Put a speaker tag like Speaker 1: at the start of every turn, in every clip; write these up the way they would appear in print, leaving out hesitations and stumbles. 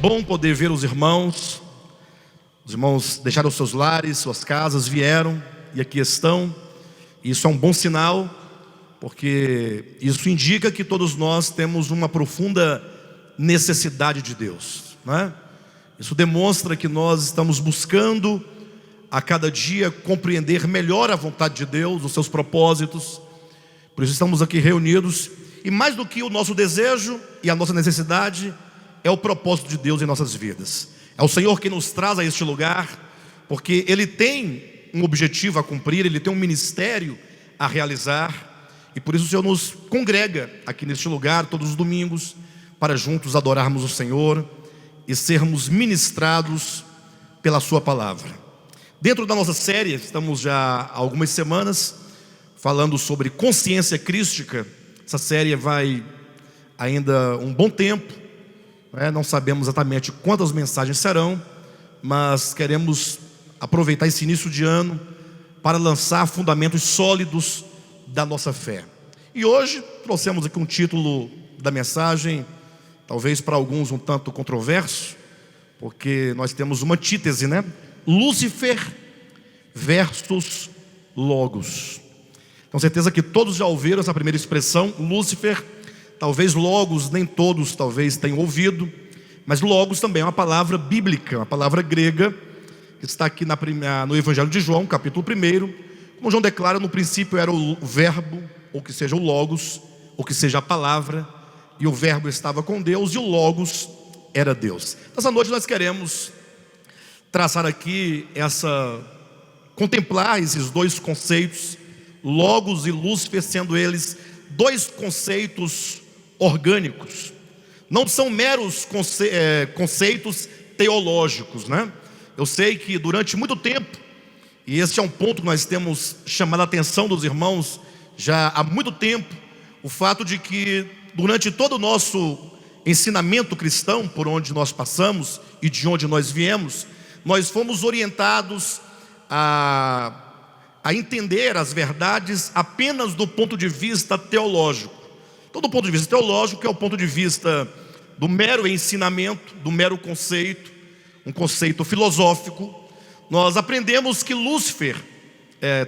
Speaker 1: bom poder ver os irmãos deixaram seus lares, suas casas, vieram e aqui estão. Isso é um bom sinal, porque isso indica que todos nós temos uma profunda necessidade de Deus, não é? Isso demonstra que nós estamos buscando a cada dia compreender melhor a vontade de Deus, os seus propósitos. Por isso estamos aqui reunidos, e mais do que o nosso desejo e a nossa necessidade, é o propósito de Deus em nossas vidas. É o Senhor que nos traz a este lugar, porque Ele tem um objetivo a cumprir, Ele tem um ministério a realizar, e por isso o Senhor nos congrega aqui neste lugar todos os domingos, para juntos adorarmos o Senhor e sermos ministrados pela sua palavra. Dentro da nossa série, estamos já há algumas semanas falando sobre consciência crística. Essa série vai ainda um bom tempo, não sabemos exatamente quantas mensagens serão, mas queremos aproveitar esse início de ano para lançar fundamentos sólidos da nossa fé. E hoje trouxemos aqui um título da mensagem, talvez para alguns um tanto controverso, porque nós temos uma antítese, Lúcifer versus Logos. Com certeza que todos já ouviram essa primeira expressão, Lúcifer. Talvez Logos, nem todos talvez tenham ouvido, mas Logos também é uma palavra bíblica, uma palavra grega, que está aqui no Evangelho de João, capítulo 1. Como João declara, no princípio era o verbo, ou que seja o Logos, ou que seja a palavra, e o verbo estava com Deus, e o Logos era Deus. Nessa noite nós queremos traçar aqui contemplar esses dois conceitos, Logos e Lúcifer, sendo eles dois conceitos orgânicos. Não são meros conceitos teológicos, Eu sei que durante muito tempo, e este é um ponto que nós temos chamado a atenção dos irmãos já há muito tempo, o fato de que durante todo o nosso ensinamento cristão, por onde nós passamos e de onde nós viemos, nós fomos orientados a entender as verdades apenas do ponto de vista teológico. Todo ponto de vista teológico é o ponto de vista do mero ensinamento, do mero conceito, um conceito filosófico. Nós aprendemos que Lúcifer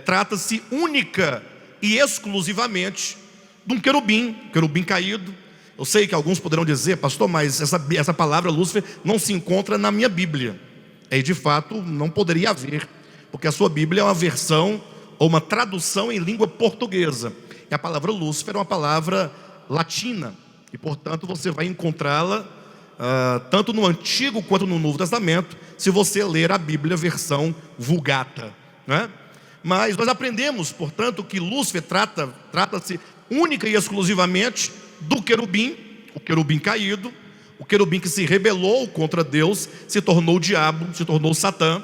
Speaker 1: trata-se única e exclusivamente de um querubim caído. Eu sei que alguns poderão dizer, pastor, mas essa palavra Lúcifer não se encontra na minha Bíblia. E de fato não poderia haver, porque a sua Bíblia é uma versão ou uma tradução em língua portuguesa, e a palavra Lúcifer é uma palavra latina, e portanto você vai encontrá-la tanto no Antigo quanto no Novo Testamento, se você ler a Bíblia versão Vulgata, Mas nós aprendemos, portanto, que Lúcifer trata-se única e exclusivamente do querubim, o querubim caído, o querubim que se rebelou contra Deus, se tornou o diabo, se tornou Satã.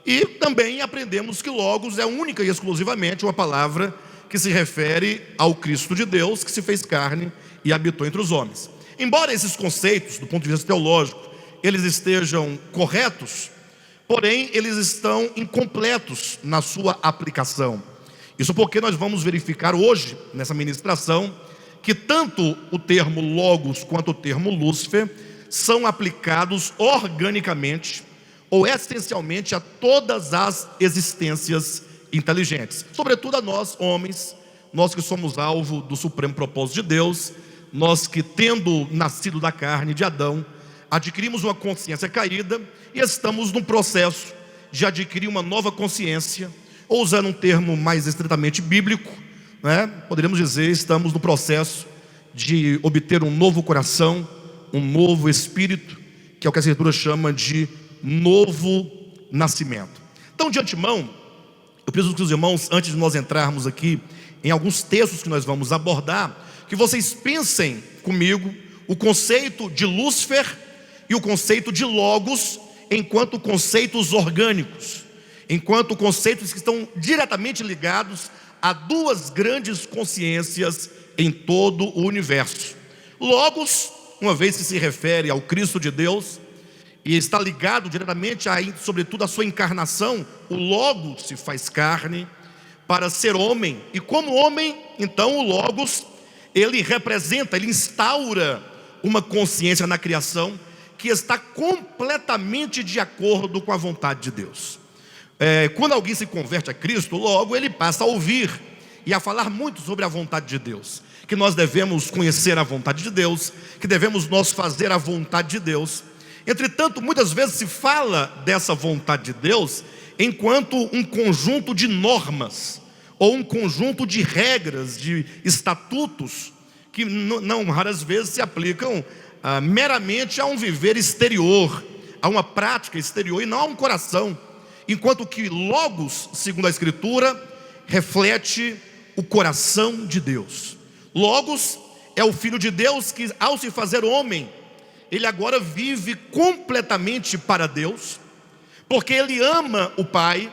Speaker 1: E também aprendemos que Logos é única e exclusivamente uma palavra que se refere ao Cristo de Deus, que se fez carne e habitou entre os homens. Embora esses conceitos, do ponto de vista teológico, eles estejam corretos, porém eles estão incompletos na sua aplicação. Isso porque nós vamos verificar hoje, nessa ministração, que tanto o termo Logos quanto o termo Lúcifer são aplicados organicamente ou essencialmente a todas as existências inteligentes, sobretudo a nós homens, nós que somos alvo do supremo propósito de Deus, nós que, tendo nascido da carne de Adão, adquirimos uma consciência caída e estamos num processo de adquirir uma nova consciência, ou usando um termo mais estritamente bíblico, poderíamos dizer, estamos no processo de obter um novo coração, um novo espírito, que é o que a Escritura chama de novo nascimento. Então, de antemão, eu preciso que os irmãos, antes de nós entrarmos aqui em alguns textos que nós vamos abordar, que vocês pensem comigo o conceito de Lúcifer e o conceito de Logos enquanto conceitos orgânicos, enquanto conceitos que estão diretamente ligados a duas grandes consciências em todo o universo. Logos, uma vez que se refere ao Cristo de Deus, e está ligado diretamente sobretudo à sua encarnação, o Logos se faz carne para ser homem, e como homem, então o Logos, ele representa, ele instaura uma consciência na criação que está completamente de acordo com a vontade de Deus. Quando alguém se converte a Cristo, logo ele passa a ouvir e a falar muito sobre a vontade de Deus, que nós devemos conhecer a vontade de Deus, que devemos nós fazer a vontade de Deus. Entretanto, muitas vezes se fala dessa vontade de Deus enquanto um conjunto de normas, ou um conjunto de regras, de estatutos, que não raras vezes se aplicam meramente a um viver exterior, a uma prática exterior, e não a um coração. Enquanto que Logos, segundo a Escritura, reflete o coração de Deus. Logos é o Filho de Deus que, ao se fazer homem, ele agora vive completamente para Deus, porque ele ama o Pai,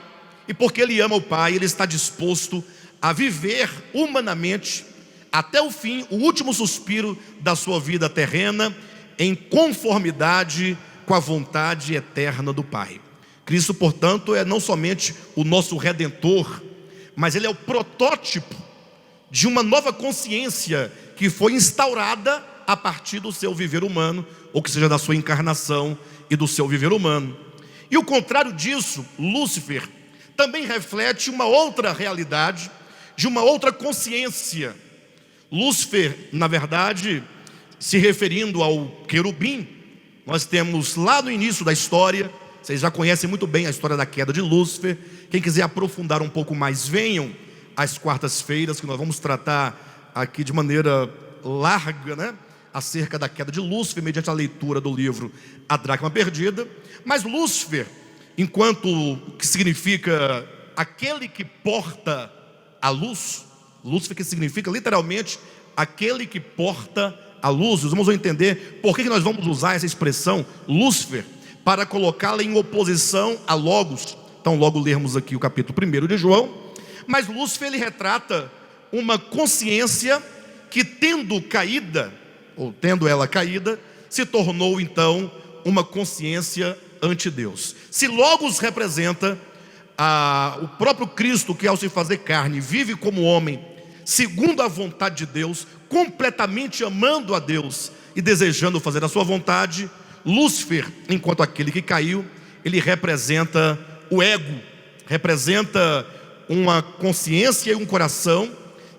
Speaker 1: e porque ele ama o Pai, ele está disposto a viver humanamente, até o fim, o último suspiro da sua vida terrena, em conformidade com a vontade eterna do Pai. Cristo, portanto, é não somente o nosso Redentor, mas ele é o protótipo de uma nova consciência que foi instaurada a partir do seu viver humano, ou que seja, da sua encarnação e do seu viver humano. E o contrário disso, Lúcifer, também reflete uma outra realidade, de uma outra consciência. Lúcifer, na verdade, se referindo ao querubim, nós temos lá no início da história, vocês já conhecem muito bem a história da queda de Lúcifer. Quem quiser aprofundar um pouco mais, venham às quartas-feiras, que nós vamos tratar aqui de maneira larga, acerca da queda de Lúcifer, mediante a leitura do livro A Dracma Perdida. Mas Lúcifer, enquanto que significa aquele que porta a luz, Lúcifer que significa literalmente aquele que porta a luz. Nós vamos entender por que nós vamos usar essa expressão Lúcifer, para colocá-la em oposição a Logos. Então logo lermos aqui o capítulo 1 de João. Mas Lúcifer, ele retrata uma consciência que, tendo ela caída, se tornou então uma consciência ante Deus. Se Logos representa o próprio Cristo, que ao se fazer carne vive como homem, segundo a vontade de Deus, completamente amando a Deus e desejando fazer a sua vontade, Lúcifer, enquanto aquele que caiu, ele representa o ego, representa uma consciência e um coração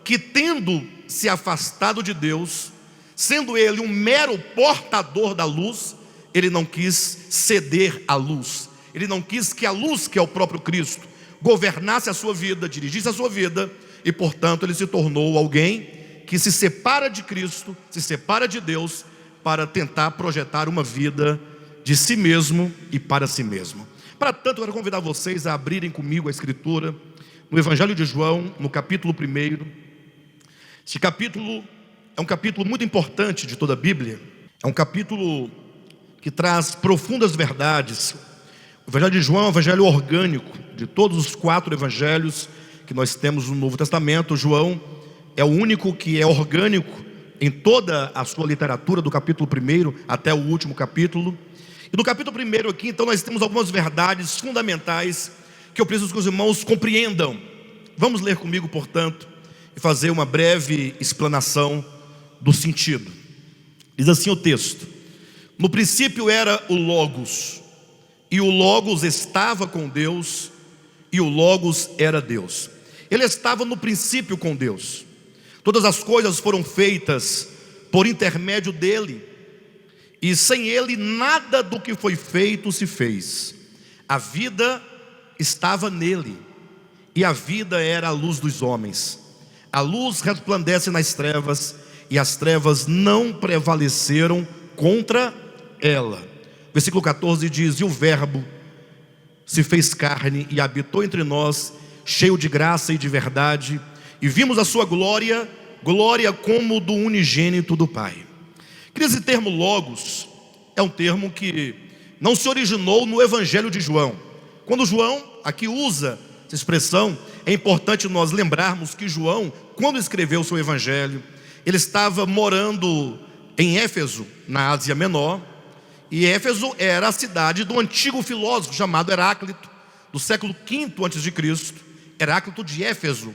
Speaker 1: que, tendo se afastado de Deus, sendo ele um mero portador da luz, ele não quis ceder à luz, ele não quis que a luz, que é o próprio Cristo, governasse a sua vida, dirigisse a sua vida, e portanto ele se tornou alguém que se separa de Cristo, se separa de Deus, para tentar projetar uma vida de si mesmo e para si mesmo. Para tanto, eu quero convidar vocês a abrirem comigo a Escritura, no Evangelho de João, no capítulo 1. Este capítulo é um capítulo muito importante de toda a Bíblia. É um capítulo que traz profundas verdades. O Evangelho de João é um evangelho orgânico. De todos os 4 evangelhos que nós temos no Novo Testamento, João é o único que é orgânico em toda a sua literatura, do capítulo 1 até o último capítulo. E no capítulo 1 aqui, então, nós temos algumas verdades fundamentais que eu preciso que os irmãos compreendam. Vamos ler comigo, portanto, e fazer uma breve explanação do sentido. Diz assim o texto: no princípio era o Logos, e o Logos estava com Deus, e o Logos era Deus. Ele estava no princípio com Deus. Todas as coisas foram feitas por intermédio dele, e sem ele nada do que foi feito se fez. A vida estava nele, e a vida era a luz dos homens. A luz resplandece nas trevas, e as trevas não prevaleceram contra ela. Versículo 14 diz: e o Verbo se fez carne e habitou entre nós, cheio de graça e de verdade, e vimos a sua glória, glória como do unigênito do Pai. Esse termo Logos é um termo que não se originou no Evangelho de João. Quando João aqui usa essa expressão, é importante nós lembrarmos que João, quando escreveu o seu Evangelho, ele estava morando em Éfeso, na Ásia Menor, e Éfeso era a cidade do antigo filósofo chamado Heráclito, do século V a.C., Heráclito de Éfeso.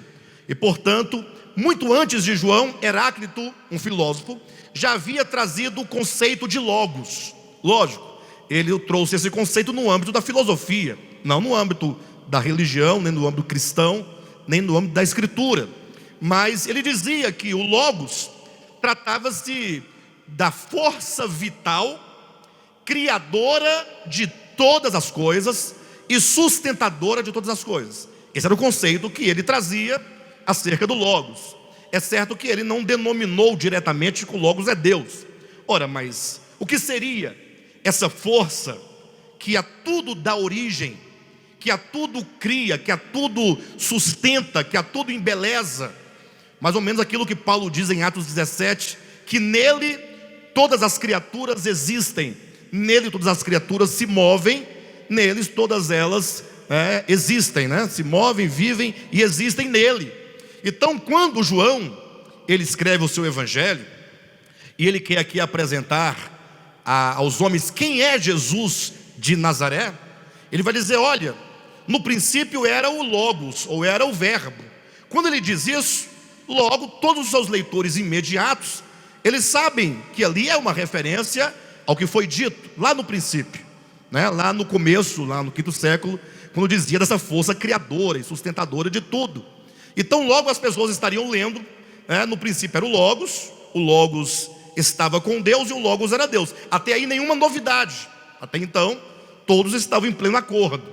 Speaker 1: E portanto, muito antes de João, Heráclito, um filósofo, já havia trazido o conceito de Logos. Lógico, ele trouxe esse conceito no âmbito da filosofia, não no âmbito da religião, nem no âmbito cristão, nem no âmbito da escritura. Mas ele dizia que o Logos tratava-se da força vital, criadora de todas as coisas e sustentadora de todas as coisas. Esse era o conceito que ele trazia acerca do Logos. É certo que ele não denominou diretamente que o Logos é Deus. Ora, mas o que seria essa força que a tudo dá origem, que a tudo cria, que a tudo sustenta, que a tudo embeleza? Mais ou menos aquilo que Paulo diz em Atos 17, que nele todas as criaturas existem, nele todas as criaturas se movem, neles todas elas existem, se movem, vivem e existem nele. Então, quando João ele escreve o seu evangelho e ele quer aqui apresentar aos homens quem é Jesus de Nazaré, ele vai dizer: olha, no princípio era o Logos, ou era o Verbo. Quando ele diz isso, logo todos os seus leitores imediatos, eles sabem que ali é uma referência ao que foi dito lá no princípio, lá no começo, lá no quinto século, quando dizia dessa força criadora e sustentadora de tudo. Então logo as pessoas estariam lendo, no princípio era o Logos estava com Deus e o Logos era Deus. Até aí nenhuma novidade, até então todos estavam em pleno acordo.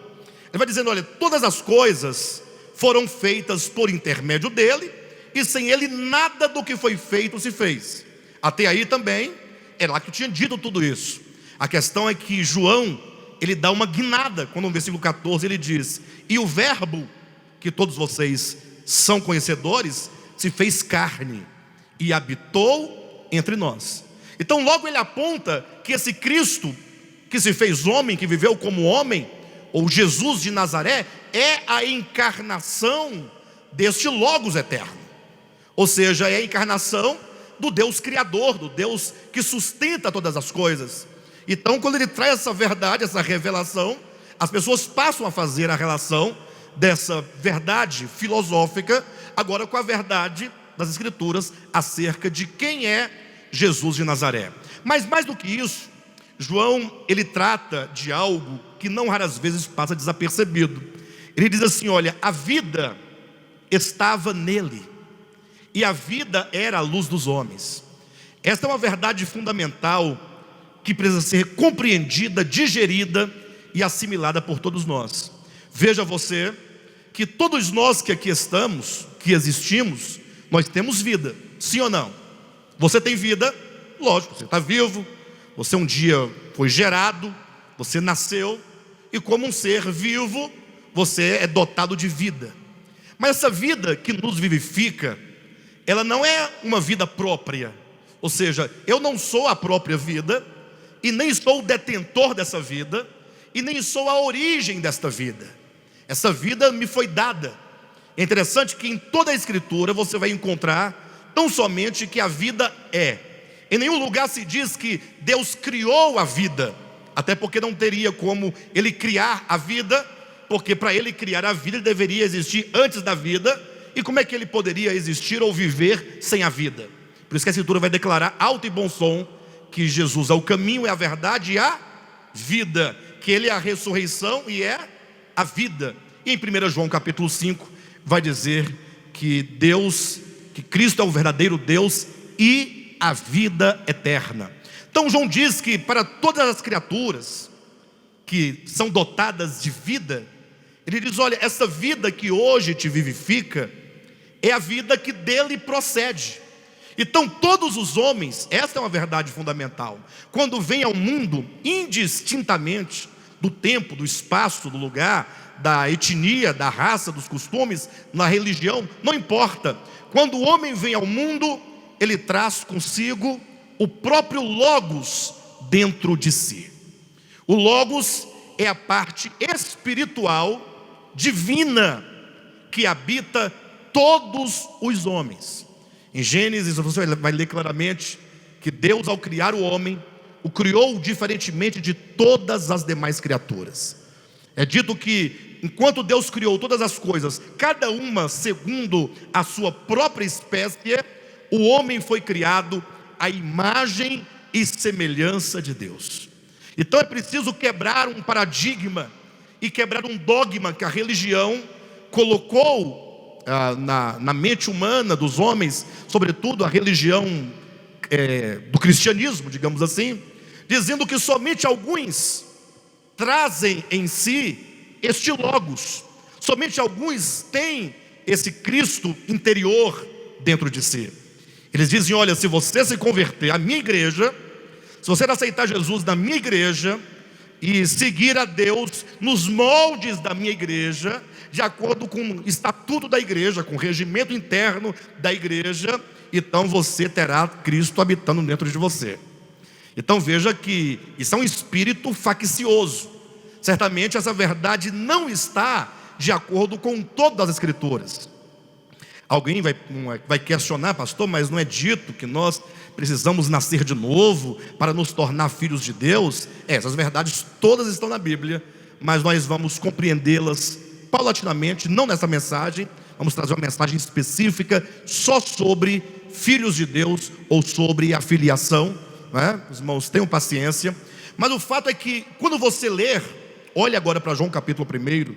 Speaker 1: Ele vai dizendo: olha, todas as coisas foram feitas por intermédio dele, e sem ele nada do que foi feito se fez. Até aí também é lá que eu tinha dito tudo isso. A questão é que João ele dá uma guinada quando no versículo 14 ele diz: e o Verbo, que todos vocês são conhecedores, se fez carne e habitou entre nós. Então logo ele aponta que esse Cristo que se fez homem, que viveu como homem, ou Jesus de Nazaré, é a encarnação deste Logos eterno. Ou seja, é a encarnação do Deus Criador, do Deus que sustenta todas as coisas. Então quando ele traz essa verdade, essa revelação, as pessoas passam a fazer a relação dessa verdade filosófica agora com a verdade das Escrituras acerca de quem é Jesus de Nazaré. Mas mais do que isso, João ele trata de algo que não raras vezes passa desapercebido. Ele diz assim: olha, a vida estava nele, e a vida era a luz dos homens. Esta é uma verdade fundamental que precisa ser compreendida, digerida e assimilada por todos nós. Veja você que todos nós que aqui estamos, que existimos, nós temos vida, sim ou não? Você tem vida, lógico, você está vivo, você um dia foi gerado, você nasceu, e como um ser vivo, você é dotado de vida. Mas essa vida que nos vivifica, ela não é uma vida própria. Ou seja, eu não sou a própria vida, e nem sou o detentor dessa vida, e nem sou a origem desta vida. Essa vida me foi dada. É interessante que em toda a Escritura você vai encontrar tão somente que a vida é. Em nenhum lugar se diz que Deus criou a vida, até porque não teria como ele criar a vida, porque para ele criar a vida ele deveria existir antes da vida. E como é que ele poderia existir ou viver sem a vida? Por isso que a Escritura vai declarar alto e bom som que Jesus é o caminho, é a verdade e a vida, que ele é a ressurreição e é a vida. E em 1 João capítulo 5 vai dizer que Deus, que Cristo é o verdadeiro Deus e a vida eterna. Então João diz que para todas as criaturas que são dotadas de vida, ele diz: olha, essa vida que hoje te vivifica é a vida que dele procede. Então todos os homens, esta é uma verdade fundamental, quando vêm ao mundo, indistintamente do tempo, do espaço, do lugar, da etnia, da raça, dos costumes, na religião, não importa. Quando o homem vem ao mundo, ele traz consigo o próprio Logos dentro de si. O Logos é a parte espiritual, divina, que habita todos os homens. Em Gênesis você vai ler claramente que Deus, ao criar o homem, o criou diferentemente de todas as demais criaturas. É dito que enquanto Deus criou todas as coisas, cada uma segundo a sua própria espécie, o homem foi criado à imagem e semelhança de Deus. Então é preciso quebrar um paradigma e quebrar um dogma que a religião colocou na mente humana dos homens, sobretudo a religião do cristianismo, digamos assim, dizendo que somente alguns trazem em si este logos, somente alguns têm esse Cristo interior dentro de si. Eles dizem: olha, se você se converter à minha igreja, se você aceitar Jesus na minha igreja e seguir a Deus nos moldes da minha igreja, de acordo com o estatuto da igreja, com o regimento interno da igreja, então você terá Cristo habitando dentro de você. Então veja que isso é um espírito faccioso. Certamente essa verdade não está de acordo com todas as escrituras. Alguém vai questionar: pastor, mas não é dito que nós precisamos nascer de novo para nos tornar filhos de Deus? Essas verdades todas estão na Bíblia, mas nós vamos compreendê-las paulatinamente, não nessa mensagem. Vamos trazer uma mensagem específica só sobre filhos de Deus, ou sobre a filiação, né? Os irmãos, tenham paciência. Mas o fato é que quando você ler, olhe agora para João capítulo 1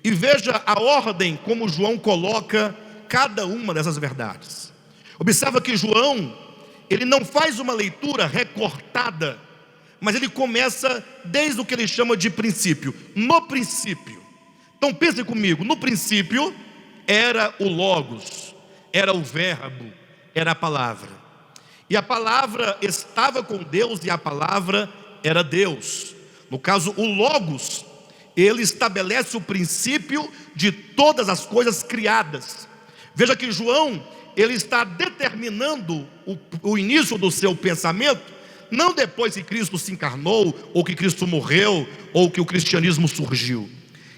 Speaker 1: e veja a ordem como João coloca cada uma dessas verdades. Observa que João, ele não faz uma leitura recortada, mas ele começa desde o que ele chama de princípio. No princípio. Então pense comigo: no princípio era o Logos, era o Verbo, era a palavra. E a palavra estava com Deus e a palavra era Deus. No caso, o Logos, ele estabelece o princípio de todas as coisas criadas. Veja que João, ele está determinando o início do seu pensamento, não depois que Cristo se encarnou, ou que Cristo morreu, ou que o cristianismo surgiu.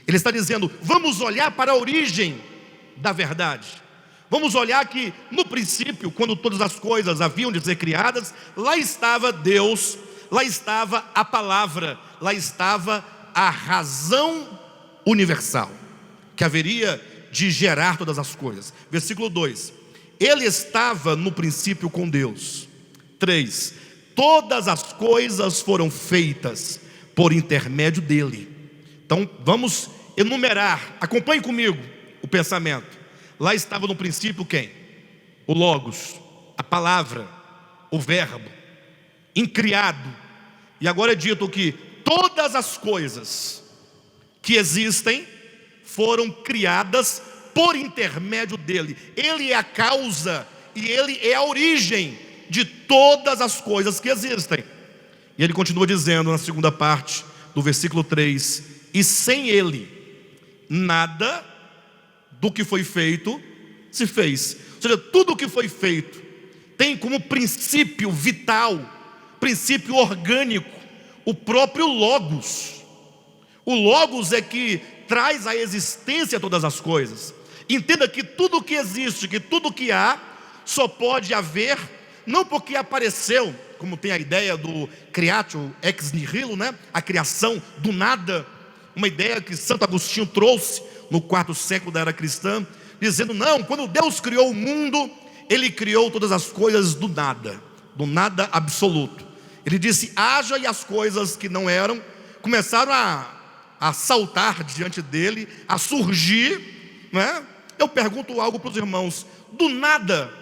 Speaker 1: Ele está dizendo: vamos olhar para a origem da verdade. Vamos olhar que no princípio, quando todas as coisas haviam de ser criadas, lá estava Deus, lá estava a palavra, lá estava a razão universal, que haveria de gerar todas as coisas. Versículo 2: ele estava no princípio com Deus. 3: todas as coisas foram feitas por intermédio dele. Então vamos enumerar, acompanhe comigo o pensamento. Lá estava no princípio quem? O Logos, a palavra, o verbo, incriado. E agora é dito que todas as coisas que existem foram criadas por intermédio dele. Ele é a causa e ele é a origem de todas as coisas que existem. E ele continua dizendo na segunda parte do versículo 3: e sem ele nada do que foi feito se fez. Ou seja, tudo o que foi feito tem como princípio vital, princípio orgânico, o próprio Logos. O Logos é que traz à existência todas as coisas. Entenda que tudo o que existe, que tudo o que há, só pode haver, não porque apareceu, como tem a ideia do creatio ex nihilo, né? A criação do nada, uma ideia que Santo Agostinho trouxe no 4º século da era cristã, dizendo: não, quando Deus criou o mundo, ele criou todas as coisas do nada absoluto. Ele disse: haja, e as coisas que não eram começaram a saltar diante dele, a surgir, né? Eu pergunto algo para os irmãos: do nada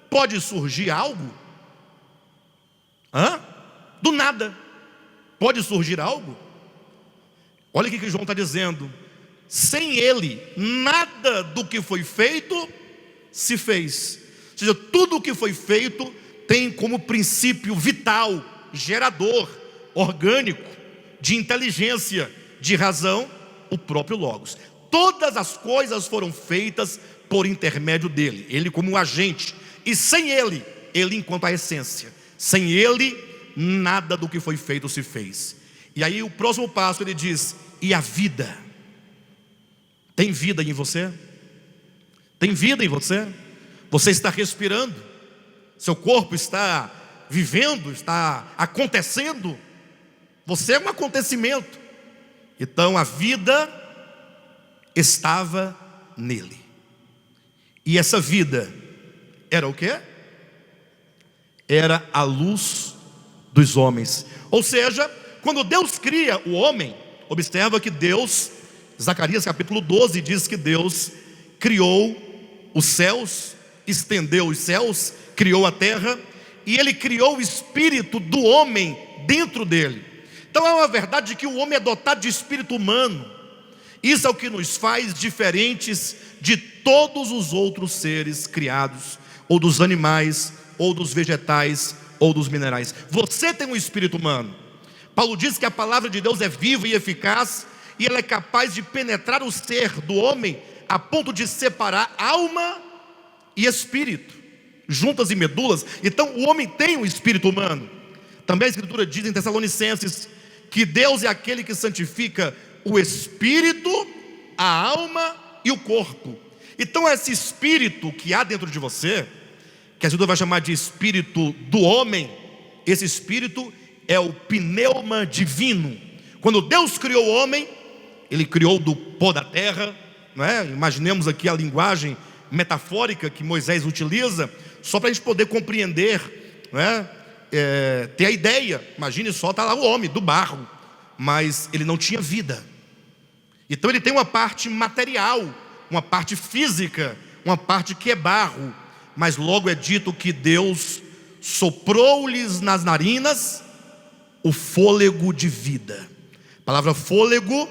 Speaker 1: pode surgir algo? Do nada pode surgir algo? Olha o que João está dizendo: sem ele nada do que foi feito se fez. Ou seja, tudo o que foi feito tem como princípio vital, gerador, orgânico, de inteligência, de razão, o próprio Logos. Todas as coisas foram feitas por intermédio dele, ele como agente, e sem ele, ele enquanto a essência. Sem ele, nada do que foi feito se fez. E aí o próximo passo ele diz: e a vida? Tem vida em você? Tem vida em você? Você está respirando? Seu corpo está vivendo? Está acontecendo? Você é um acontecimento. Então a vida estava nele. E essa vida era o quê? Era a luz dos homens. Ou seja, quando Deus cria o homem, observa que Deus, Zacarias capítulo 12 diz que Deus criou os céus, estendeu os céus, criou a terra, e Ele criou o espírito do homem dentro dele. Então é uma verdade que o homem é dotado de espírito humano. Isso é o que nos faz diferentes de todos os outros seres criados, ou dos animais, ou dos vegetais, ou dos minerais. Você tem um espírito humano. Paulo diz que a palavra de Deus é viva e eficaz, e ela é capaz de penetrar o ser do homem, a ponto de separar alma e espírito, juntas e medulas. Então o homem tem um espírito humano. Também a Escritura diz em Tessalonicenses que Deus é aquele que santifica o espírito, a alma e o corpo. Então esse espírito que há dentro de você, que a Escritura vai chamar de espírito do homem, esse espírito é o pneuma divino. Quando Deus criou o homem, Ele criou do pó da terra, não é? Imaginemos aqui a linguagem metafórica que Moisés utiliza, só para a gente poder compreender, não é? Ter a ideia. Imagine só, está lá o homem do barro, mas ele não tinha vida. Então ele tem uma parte material, uma parte física, uma parte que é barro, mas logo é dito que Deus soprou-lhes nas narinas o fôlego de vida. A palavra fôlego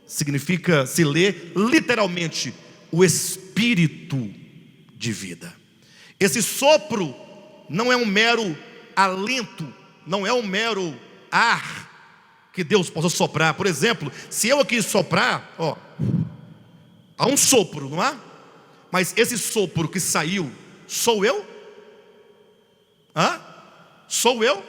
Speaker 1: significa, se lê literalmente, o espírito de vida. Esse sopro não é um mero alento, não é um mero ar que Deus possa soprar. Por exemplo, se eu aqui soprar, ó, há um sopro, não há? Mas esse sopro que saiu, sou eu? Sou eu?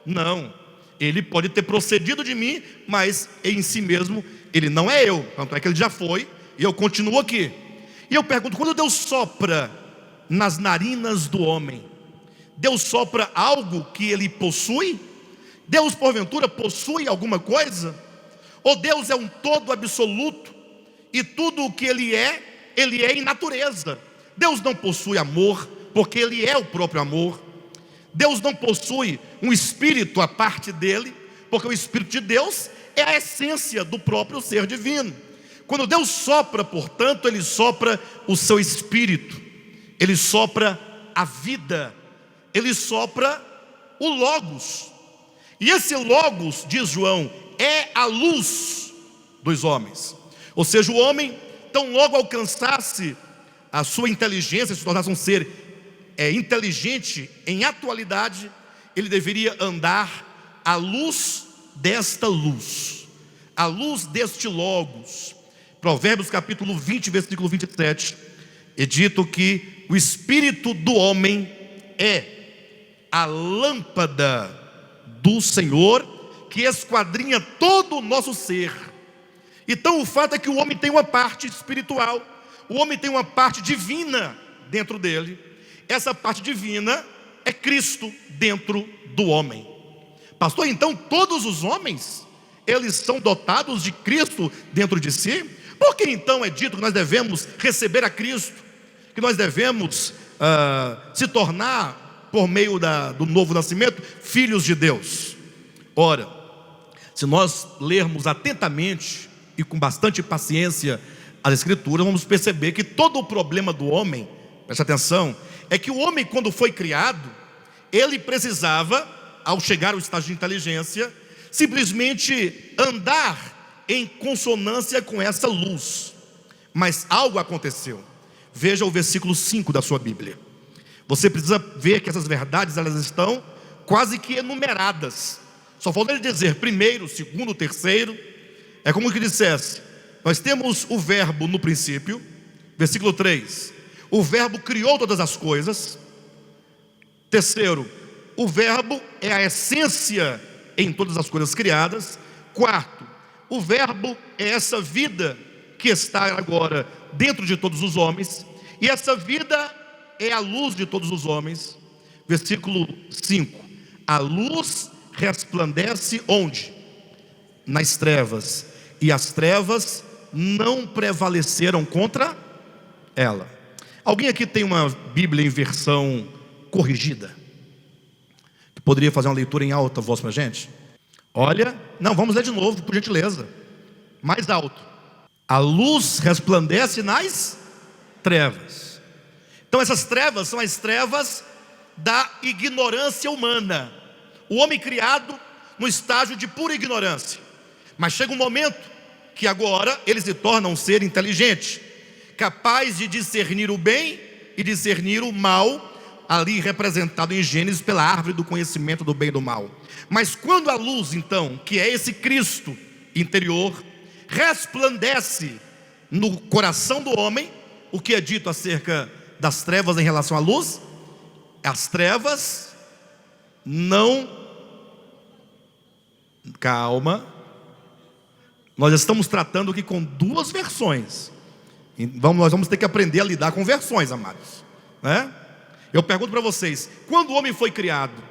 Speaker 1: Não. Ele pode ter procedido de mim, mas em si mesmo ele não é eu. Tanto é que ele já foi e eu continuo aqui. E eu pergunto, quando Deus sopra nas narinas do homem, Deus sopra algo que ele possui? Deus porventura possui alguma coisa? Ou Deus é um todo absoluto e tudo o que Ele é em natureza? Deus não possui amor, porque Ele é o próprio amor. Deus não possui um espírito à parte dele, porque o Espírito de Deus é a essência do próprio ser divino. Quando Deus sopra, portanto, Ele sopra o seu espírito, Ele sopra a vida, Ele sopra o Logos. E esse Logos, diz João, é a luz dos homens. Ou seja, o homem, tão logo alcançasse a sua inteligência, se tornasse um ser inteligente em atualidade, ele deveria andar à luz desta luz, à luz deste Logos. Provérbios capítulo 20, versículo 27, é dito que o espírito do homem é a lâmpada do Senhor, que esquadrinha todo o nosso ser. Então o fato é que o homem tem uma parte espiritual, o homem tem uma parte divina dentro dele. Essa parte divina é Cristo dentro do homem. Pastor, então todos os homens, eles são dotados de Cristo dentro de si? Por que então é dito que nós devemos receber a Cristo, que nós devemos se tornar, por meio do novo nascimento, filhos de Deus? Ora, se nós lermos atentamente e com bastante paciência as Escrituras, vamos perceber que todo o problema do homem, preste atenção, é que o homem, quando foi criado, ele precisava, ao chegar ao estágio de inteligência, simplesmente andar em consonância com essa luz. Mas algo aconteceu. Veja o versículo 5 da sua Bíblia. Você precisa ver que essas verdades, elas estão quase que enumeradas. Só falta ele dizer primeiro, segundo, terceiro. É como que dissesse, nós temos o verbo no princípio, versículo 3, o verbo criou todas as coisas. Terceiro, o verbo é a essência em todas as coisas criadas. Quarto, o verbo é essa vida que está agora dentro de todos os homens, e essa vida é a luz de todos os homens. Versículo 5, a luz resplandece onde? Nas trevas, e as trevas não prevaleceram contra ela. Alguém aqui tem uma Bíblia em versão corrigida? Que poderia fazer uma leitura em alta voz para a gente? Olha, não, vamos ler de novo, por gentileza. Mais alto. A luz resplandece nas trevas. Então essas trevas são as trevas da ignorância humana. O homem criado no estágio de pura ignorância. Mas chega um momento que agora ele se torna um ser inteligente, capaz de discernir o bem e discernir o mal, ali representado em Gênesis pela árvore do conhecimento do bem e do mal. Mas quando a luz, então, que é esse Cristo interior, resplandece no coração do homem, o que é dito acerca das trevas em relação à luz? As trevas não... Calma. Nós estamos tratando aqui com duas versões. Nós vamos ter que aprender a lidar com versões, amados, né? Eu pergunto para vocês, quando o homem foi criado,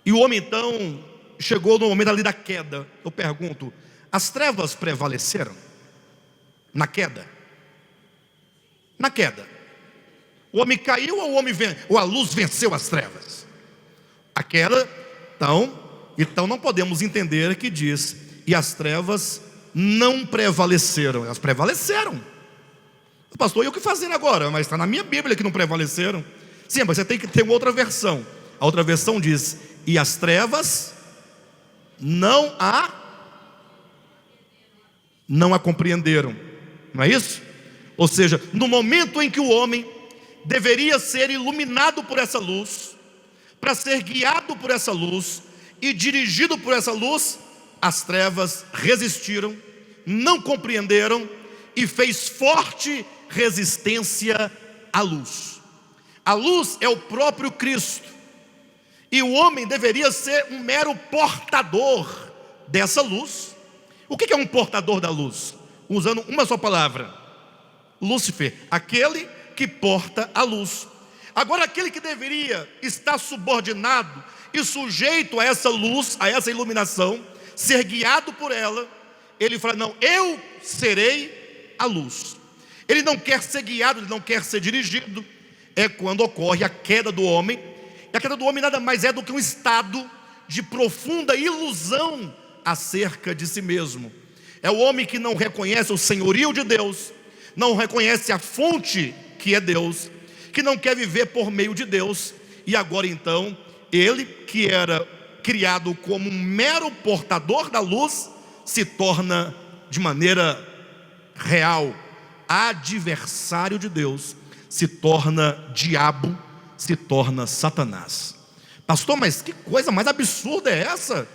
Speaker 1: e o homem então chegou no momento ali da queda, eu pergunto, as trevas prevaleceram? Na queda? Na queda. O homem caiu ou a luz venceu as trevas? A queda, então não podemos entender que diz, e as trevas não prevaleceram. Elas prevaleceram. Pastor, e o que fazer agora? Mas está na minha Bíblia que não prevaleceram. Sim, mas você tem que ter uma outra versão. A outra versão diz, e as trevas não a compreenderam. Não é isso? Ou seja, no momento em que o homem deveria ser iluminado por essa luz, para ser guiado por essa luz e dirigido por essa luz, as trevas resistiram, não compreenderam e fez forte resistência à luz. A luz é o próprio Cristo, e o homem deveria ser um mero portador dessa luz. O que é um portador da luz? Usando uma só palavra, Lúcifer, aquele que porta a luz. Agora, aquele que deveria estar subordinado e sujeito a essa luz, a essa iluminação, ser guiado por ela, ele fala, não, eu serei a luz. Ele não quer ser guiado, ele não quer ser dirigido. É quando ocorre a queda do homem. E a queda do homem nada mais é do que um estado de profunda ilusão acerca de si mesmo. É o homem que não reconhece o senhorio de Deus, não reconhece a fonte que é Deus, que não quer viver por meio de Deus. E agora então, ele que era criado como um mero portador da luz, se torna de maneira real adversário de Deus, se torna diabo, se torna Satanás. Pastor, mas que coisa mais absurda é essa?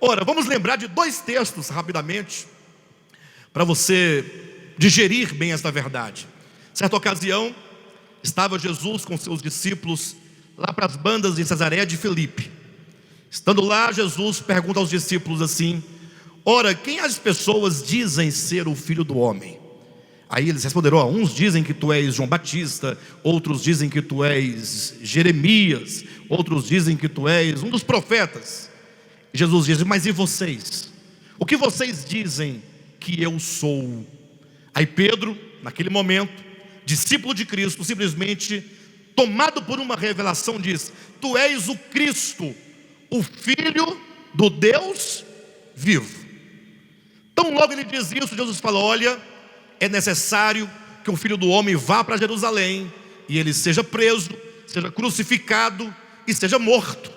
Speaker 1: Ora, vamos lembrar de dois textos rapidamente, para você digerir bem esta verdade. Certa ocasião, estava Jesus com seus discípulos lá para as bandas de Cesareia de Filipe. Estando lá, Jesus pergunta aos discípulos assim, ora, quem as pessoas dizem ser o Filho do Homem? Aí eles responderam, uns dizem que tu és João Batista, outros dizem que tu és Jeremias, outros dizem que tu és um dos profetas. E Jesus diz, mas e vocês? O que vocês dizem que eu sou? Aí Pedro, naquele momento, discípulo de Cristo, simplesmente tomado por uma revelação, diz, tu és o Cristo, o Filho do Deus vivo. Então logo ele diz isso, Jesus fala, olha, é necessário que o Filho do Homem vá para Jerusalém, e ele seja preso, seja crucificado e seja morto,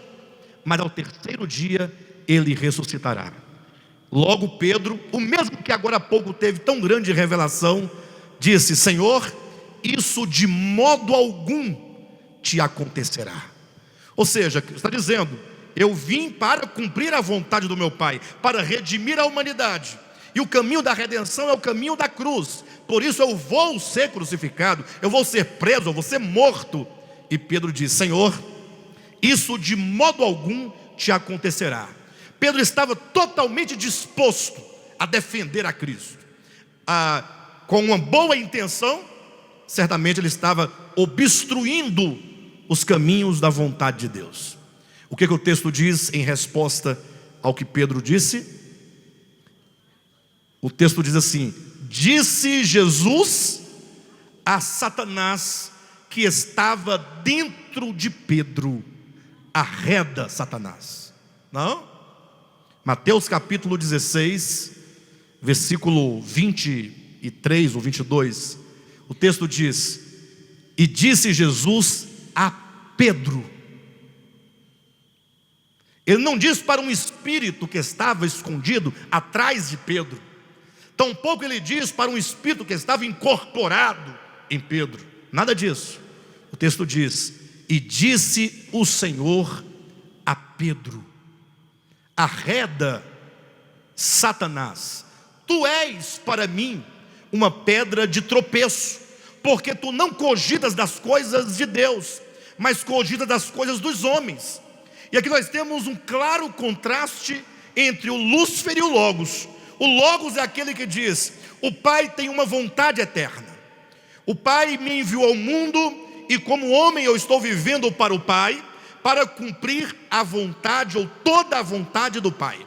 Speaker 1: mas ao terceiro dia ele ressuscitará. Logo Pedro, o mesmo que agora há pouco teve tão grande revelação, disse, Senhor, isso de modo algum te acontecerá. Ou seja, está dizendo, eu vim para cumprir a vontade do meu Pai, para redimir a humanidade, e o caminho da redenção é o caminho da cruz. Por isso eu vou ser crucificado, eu vou ser preso, eu vou ser morto. E Pedro diz, Senhor, isso de modo algum te acontecerá. Pedro estava totalmente disposto a defender a Cristo, com uma boa intenção. Certamente ele estava obstruindo os caminhos da vontade de Deus. O que o texto diz em resposta ao que Pedro disse? O texto diz assim, disse Jesus a Satanás que estava dentro de Pedro, arreda Satanás. Não? Mateus capítulo 16, versículo 23 ou 22, o texto diz: e disse Jesus a Pedro. Ele não diz para um espírito que estava escondido atrás de Pedro, tampouco ele diz para um espírito que estava incorporado em Pedro, nada disso. O texto diz: e disse o Senhor a Pedro: arreda, Satanás, tu és para mim uma pedra de tropeço, porque tu não cogitas das coisas de Deus, mas cogitas das coisas dos homens. E aqui nós temos um claro contraste entre o Lúcifer e o Logos. O Logos é aquele que diz: o Pai tem uma vontade eterna, o Pai me enviou ao mundo, e como homem eu estou vivendo para o Pai, para cumprir a vontade ou toda a vontade do Pai.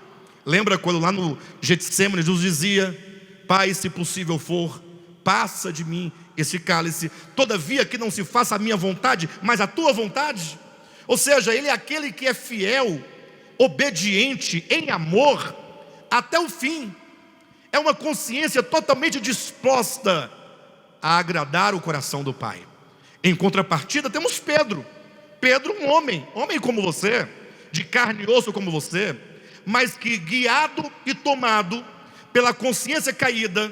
Speaker 1: Lembra quando lá no Getsêmani Jesus dizia: Pai, se possível for, passa de mim esse cálice, todavia que não se faça a minha vontade, mas a tua vontade. Ou seja, ele é aquele que é fiel, obediente, em amor, até o fim. É uma consciência totalmente disposta a agradar o coração do Pai. Em contrapartida temos Pedro. Pedro, um homem como você, de carne e osso como você, mas que guiado e tomado pela consciência caída,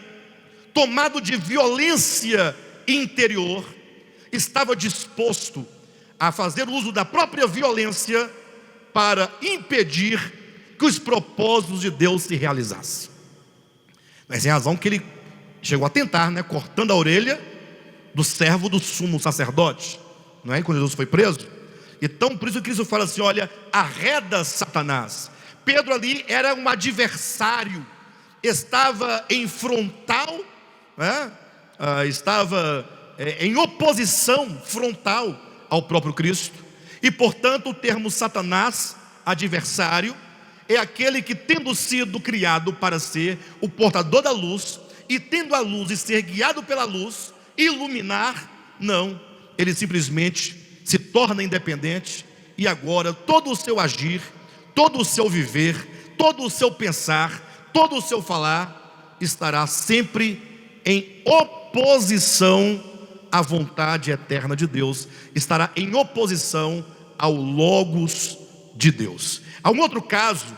Speaker 1: tomado de violência interior, estava disposto a fazer uso da própria violência para impedir que os propósitos de Deus se realizassem. Mas é a razão que ele chegou a tentar, cortando a orelha do servo do sumo sacerdote, não é? Quando Jesus foi preso. Então por isso que Cristo fala assim: olha, arreda, Satanás. Pedro ali era um adversário, estava em frontal, estava em oposição frontal ao próprio Cristo. E portanto o termo Satanás, adversário, é aquele que, tendo sido criado para ser o portador da luz, e tendo a luz e ser guiado pela luz, iluminar, não, ele simplesmente se torna independente, e agora todo o seu agir, todo o seu viver, todo o seu pensar, todo o seu falar estará sempre em oposição à vontade eterna de Deus, estará em oposição ao Logos de Deus. Há um outro caso,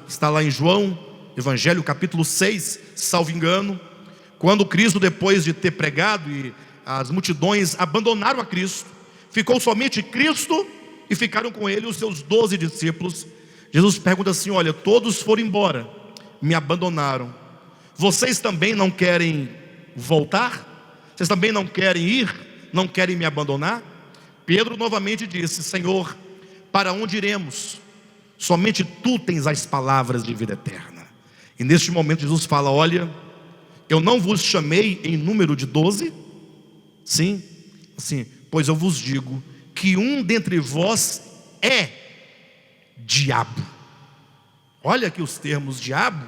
Speaker 1: está lá em João, Evangelho capítulo 6, salvo engano, quando Cristo, depois de ter pregado e as multidões abandonaram a Cristo, ficou somente Cristo e ficaram com ele os seus 12 discípulos. Jesus pergunta assim: olha, todos foram embora, me abandonaram, vocês também não querem voltar? Vocês também não querem ir? Não querem me abandonar? Pedro novamente disse: Senhor, para onde iremos? Somente tu tens as palavras de vida eterna. E neste momento Jesus fala: olha, eu não vos chamei em número de 12? Sim, pois eu vos digo que um dentre vós é diabo. Olha que os termos diabo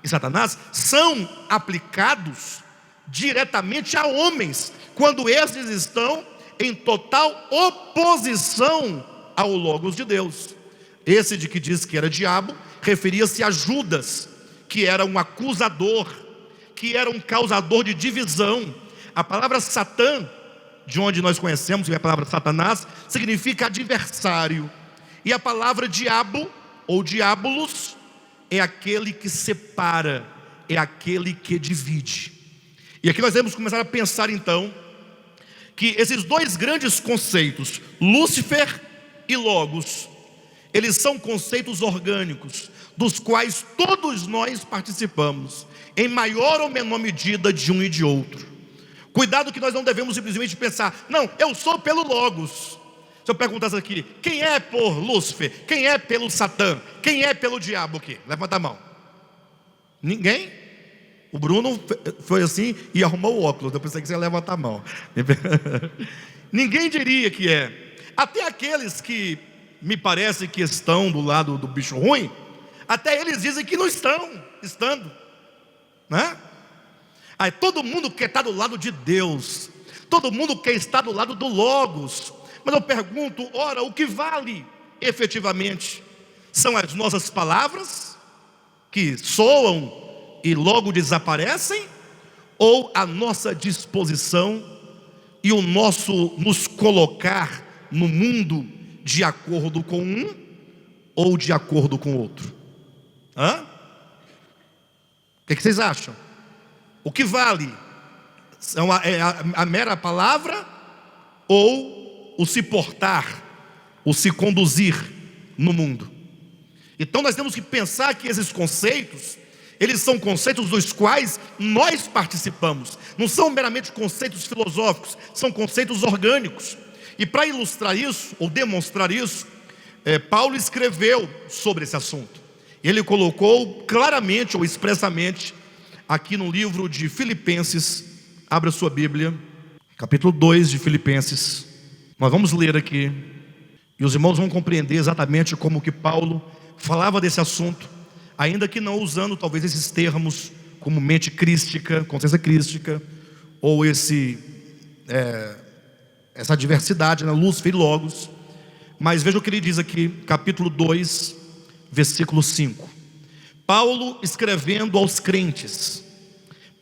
Speaker 1: e Satanás são aplicados diretamente a homens, quando esses estão em total oposição ao Logos de Deus. Esse de que diz que era diabo, referia-se a Judas, que era um acusador, que era um causador de divisão. A palavra Satã, de onde nós conhecemos que a palavra Satanás, significa adversário. E a palavra diabo, ou diabolos, é aquele que separa, é aquele que divide. E aqui nós devemos começar a pensar então, que esses dois grandes conceitos, Lúcifer e Logos, eles são conceitos orgânicos, dos quais todos nós participamos, em maior ou menor medida de um e de outro. Cuidado que nós não devemos simplesmente pensar: não, eu sou pelo Logos. Se eu perguntasse aqui, quem é por Lúcifer? Quem é pelo Satã? Quem é pelo diabo aqui? Levanta a mão. Ninguém? O Bruno foi assim e arrumou o óculos. Eu pensei que você ia levantar a mão. Ninguém diria que é. Até aqueles que me parece que estão do lado do bicho ruim, até eles dizem que não estando, né? Aí todo mundo quer estar do lado de Deus, todo mundo quer estar do lado do Logos. Mas eu pergunto, ora, o que vale efetivamente? São as nossas palavras que soam e logo desaparecem, ou a nossa disposição e o nosso nos colocar no mundo de acordo com um ou de acordo com o outro? O que vocês acham? O que vale? É a mera palavra ou o se portar, o se conduzir no mundo? Então nós temos que pensar que esses conceitos, eles são conceitos dos quais nós participamos. Não são meramente conceitos filosóficos, são conceitos orgânicos. E para ilustrar isso, ou demonstrar isso, Paulo escreveu sobre esse assunto. Ele colocou claramente ou expressamente aqui no livro de Filipenses. Abra sua Bíblia, capítulo 2 de Filipenses. Nós vamos ler aqui, e os irmãos vão compreender exatamente como que Paulo falava desse assunto, ainda que não usando talvez esses termos como mente crística, consciência crística, ou essa diversidade, luz e logos. Mas veja o que ele diz aqui, capítulo 2, versículo 5. Paulo escrevendo aos crentes,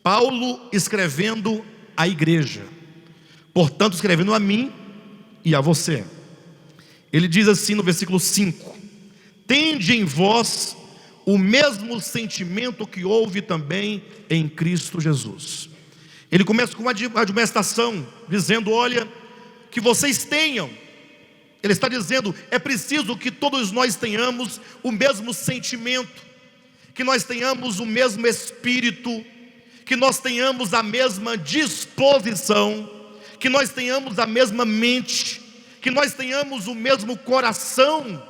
Speaker 1: Paulo escrevendo à igreja, portanto escrevendo a mim e a você. Ele diz assim no versículo 5: tende em vós o mesmo sentimento que houve também em Cristo Jesus. Ele começa com uma admoestação, dizendo: olha, que vocês tenham. Ele está dizendo, é preciso que todos nós tenhamos o mesmo sentimento, que nós tenhamos o mesmo espírito, que nós tenhamos a mesma disposição, que nós tenhamos a mesma mente, que nós tenhamos o mesmo coração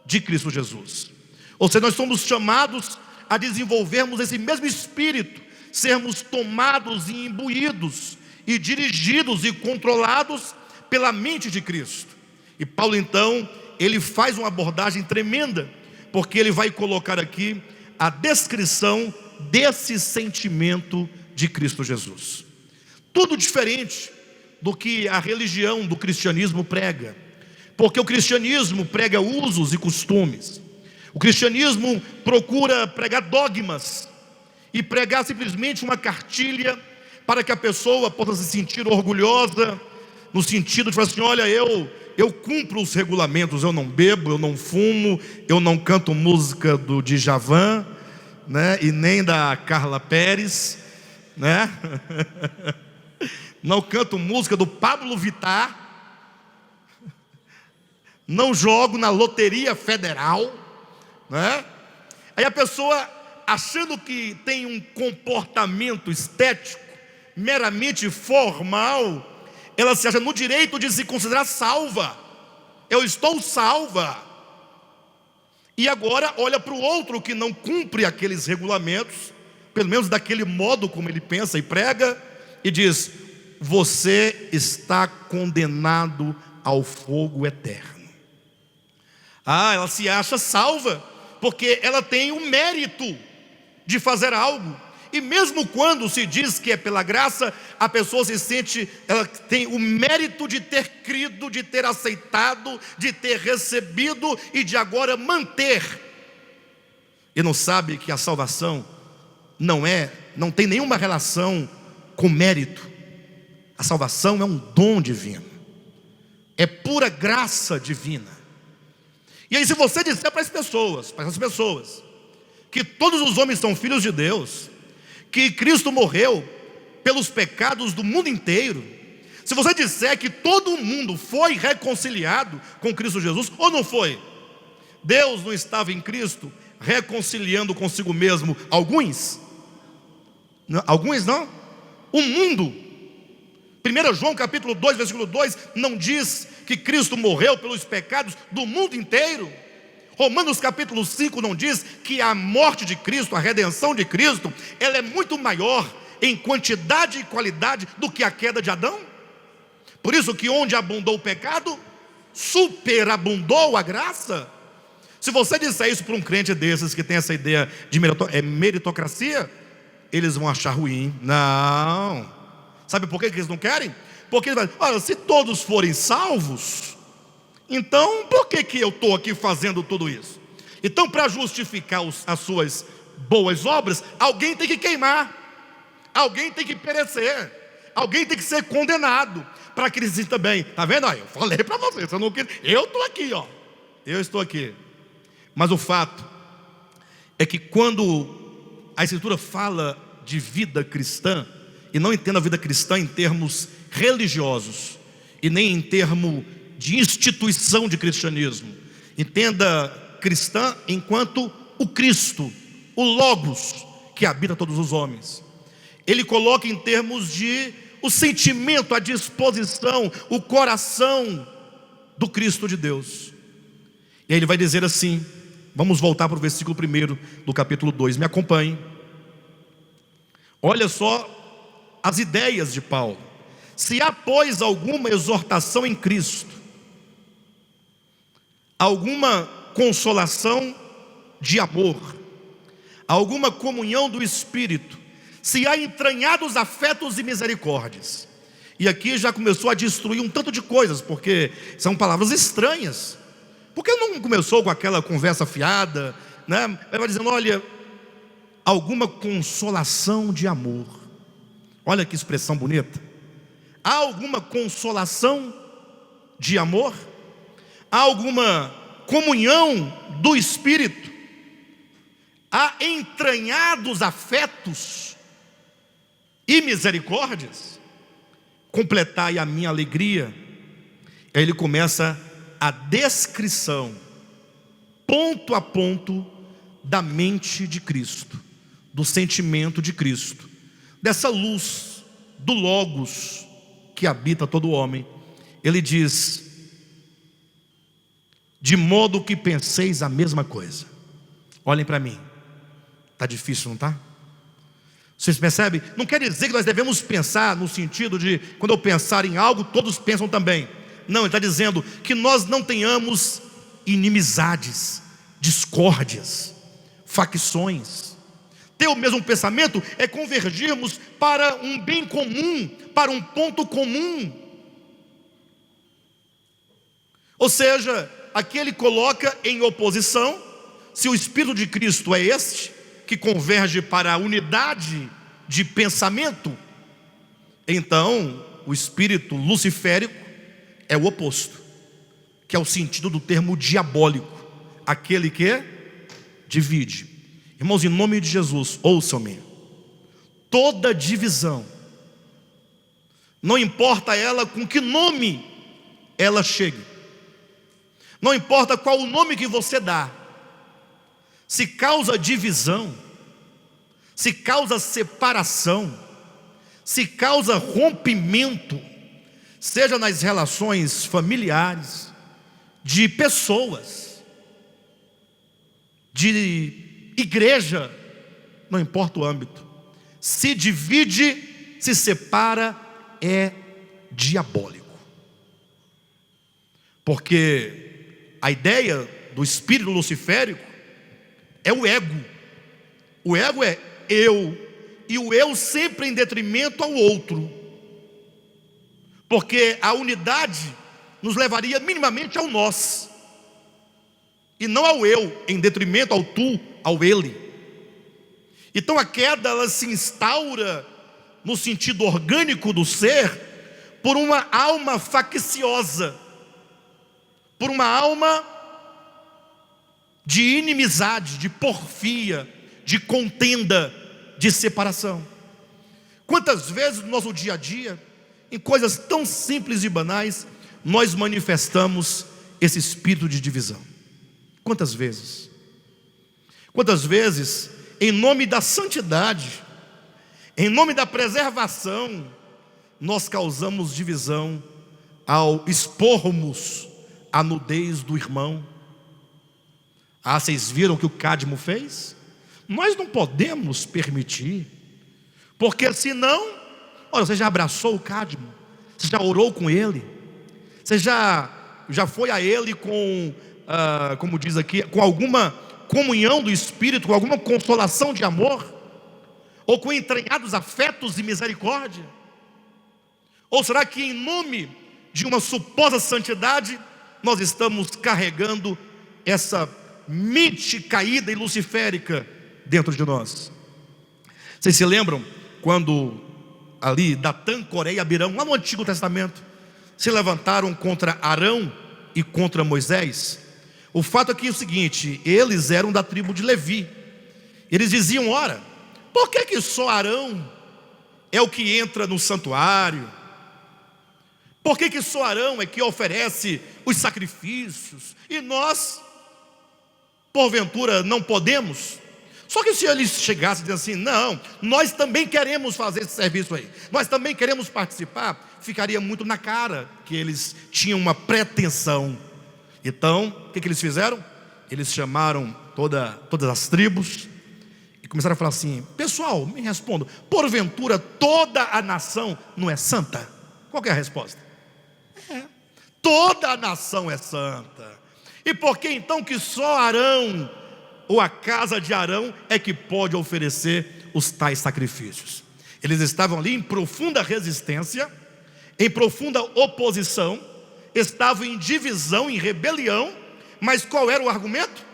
Speaker 1: de Cristo Jesus. Ou seja, nós somos chamados a desenvolvermos esse mesmo espírito, sermos tomados e imbuídos e dirigidos e controlados pela mente de Cristo. E Paulo então, ele faz uma abordagem tremenda, porque ele vai colocar aqui a descrição desse sentimento de Cristo Jesus. Tudo diferente do que a religião do cristianismo prega, porque o cristianismo prega usos e costumes. O cristianismo procura pregar dogmas e pregar simplesmente uma cartilha para que a pessoa possa se sentir orgulhosa, no sentido de falar assim: olha, eu cumpro os regulamentos, eu não bebo, eu não fumo, eu não canto música do Djavan, né, e nem da Carla Pérez, né? Não canto música do Pablo Vittar, não jogo na loteria federal, né? Aí a pessoa, achando que tem um comportamento estético meramente formal, ela se acha no direito de se considerar salva. Eu estou salva. E agora olha para o outro que não cumpre aqueles regulamentos, pelo menos daquele modo como ele pensa e prega, e diz: você está condenado ao fogo eterno. Ela se acha salva, porque ela tem o mérito de fazer algo. E mesmo quando se diz que é pela graça, a pessoa se sente, ela tem o mérito de ter crido, de ter aceitado, de ter recebido e de agora manter. E não sabe que a salvação não tem nenhuma relação com mérito. A salvação é um dom divino, é pura graça divina. E aí, se você disser para essas pessoas que todos os homens são filhos de Deus, que Cristo morreu pelos pecados do mundo inteiro, se você disser que todo mundo foi reconciliado com Cristo Jesus, ou não foi? Deus não estava em Cristo reconciliando consigo mesmo alguns? Alguns não? O mundo. 1 João capítulo 2, versículo 2, não diz que Cristo morreu pelos pecados do mundo inteiro? Romanos capítulo 5 não diz que a morte de Cristo, a redenção de Cristo, ela é muito maior em quantidade e qualidade do que a queda de Adão? Por isso que onde abundou o pecado, superabundou a graça. Se você disser isso para um crente desses que tem essa ideia de meritocracia, eles vão achar ruim. Não. Sabe por que eles não querem? Porque eles vão dizer: olha, se todos forem salvos, então por que eu estou aqui fazendo tudo isso? Então, para justificar as suas boas obras, alguém tem que queimar, alguém tem que perecer, alguém tem que ser condenado, para que eles sintam bem. Está vendo? Eu falei para vocês, eu estou aqui, eu estou aqui. Mas o fato é que quando a Escritura fala de vida cristã, e não entenda a vida cristã em termos religiosos, e nem em termos de instituição de cristianismo, entenda cristã enquanto o Cristo, o Logos, que habita todos os homens. Ele coloca em termos de o sentimento, a disposição, o coração do Cristo de Deus. E aí ele vai dizer assim, vamos voltar para o versículo 1 do capítulo 2, me acompanhe. Olha só as ideias de Paulo. Se há, pois, alguma exortação em Cristo, alguma consolação de amor, alguma comunhão do Espírito, se há entranhados afetos e misericórdias. E aqui já começou a destruir um tanto de coisas, porque são palavras estranhas. Por que não começou com aquela conversa fiada, né? Ele vai dizendo, olha, alguma consolação de amor. Olha que expressão bonita. Há alguma consolação de amor? Há alguma comunhão do Espírito? Há entranhados afetos e misericórdias? Completai a minha alegria. Aí ele começa a descrição, ponto a ponto, da mente de Cristo, do sentimento de Cristo, dessa luz do Logos que habita todo homem. Ele diz, de modo que penseis a mesma coisa. Olhem para mim, está difícil, não está? Vocês percebem? Não quer dizer que nós devemos pensar no sentido de, quando eu pensar em algo, todos pensam também. Não, ele está dizendo que nós não tenhamos inimizades, discórdias, facções. Ter o mesmo pensamento é convergirmos para um bem comum, para um ponto comum. Ou seja, aqui ele coloca em oposição, se o Espírito de Cristo é este, que converge para a unidade de pensamento, então o espírito luciférico é o oposto, que é o sentido do termo diabólico, aquele que divide. Irmãos, em nome de Jesus, ouçam-me. Toda divisão, não importa ela com que nome ela chegue, não importa qual o nome que você dá, se causa divisão, se causa separação, se causa rompimento, seja nas relações familiares, de pessoas, de igreja, não importa o âmbito, se divide, se separa, é diabólico. Porque a ideia do espírito luciférico é o ego. O ego é eu, e o eu sempre em detrimento ao outro, porque a unidade nos levaria minimamente ao nós, e não ao eu, em detrimento ao tu, ao ele. Então a queda, ela se instaura no sentido orgânico do ser, por uma alma facciosa, por uma alma de inimizade, de porfia, de contenda, de separação. Quantas vezes no nosso dia a dia, em coisas tão simples e banais, nós manifestamos esse espírito de divisão? Quantas vezes? Quantas vezes, em nome da santidade, em nome da preservação, nós causamos divisão ao expormos a nudez do irmão? Ah, vocês viram o que o Cadmo fez? Nós não podemos permitir, porque senão, olha, você já abraçou o Cadmo? Você já orou com ele? Você já foi a ele com, como diz aqui, com alguma comunhão do Espírito, com alguma consolação de amor? Ou com entranhados afetos e misericórdia? Ou será que em nome de uma suposta santidade, nós estamos carregando essa mente caída e luciférica dentro de nós. Vocês se lembram quando ali Datã, Coré e Abirão, lá no Antigo Testamento, se levantaram contra Arão e contra Moisés? O fato aqui é o seguinte: eles eram da tribo de Levi. Eles diziam: ora, por que só Arão é o que entra no santuário? Por que só Arão é que oferece os sacrifícios e nós, porventura, não podemos? Só que se eles chegassem e dissessem assim: não, nós também queremos fazer esse serviço aí, nós também queremos participar, ficaria muito na cara que eles tinham uma pretensão. Então, o que eles fizeram? Eles chamaram todas as tribos e começaram a falar assim: pessoal, me respondam, porventura toda a nação não é santa? Qual que é a resposta? Toda a nação é santa. E por que então que só Arão, ou a casa de Arão, é que pode oferecer os tais sacrifícios? Eles estavam ali em profunda resistência, em profunda oposição, estavam em divisão, em rebelião. Mas qual era o argumento?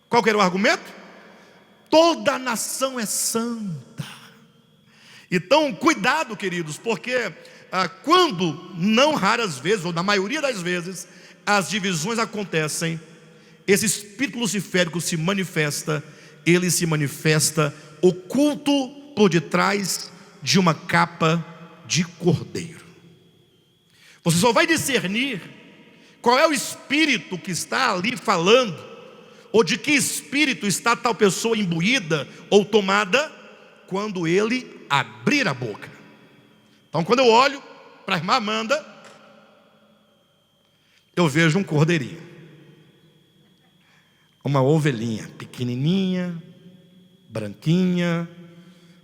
Speaker 1: Qual que era o argumento? Toda a nação é santa. Então cuidado, queridos, porque quando, não raras vezes, ou na maioria das vezes, as divisões acontecem, esse espírito luciférico se manifesta. Ele se manifesta oculto por detrás de uma capa de cordeiro. Você só vai discernir qual é o espírito que está ali falando, ou de que espírito está tal pessoa imbuída ou tomada, quando ele abrir a boca. Então, quando eu olho para a irmã Amanda, eu vejo um cordeirinho, uma ovelhinha pequenininha, branquinha,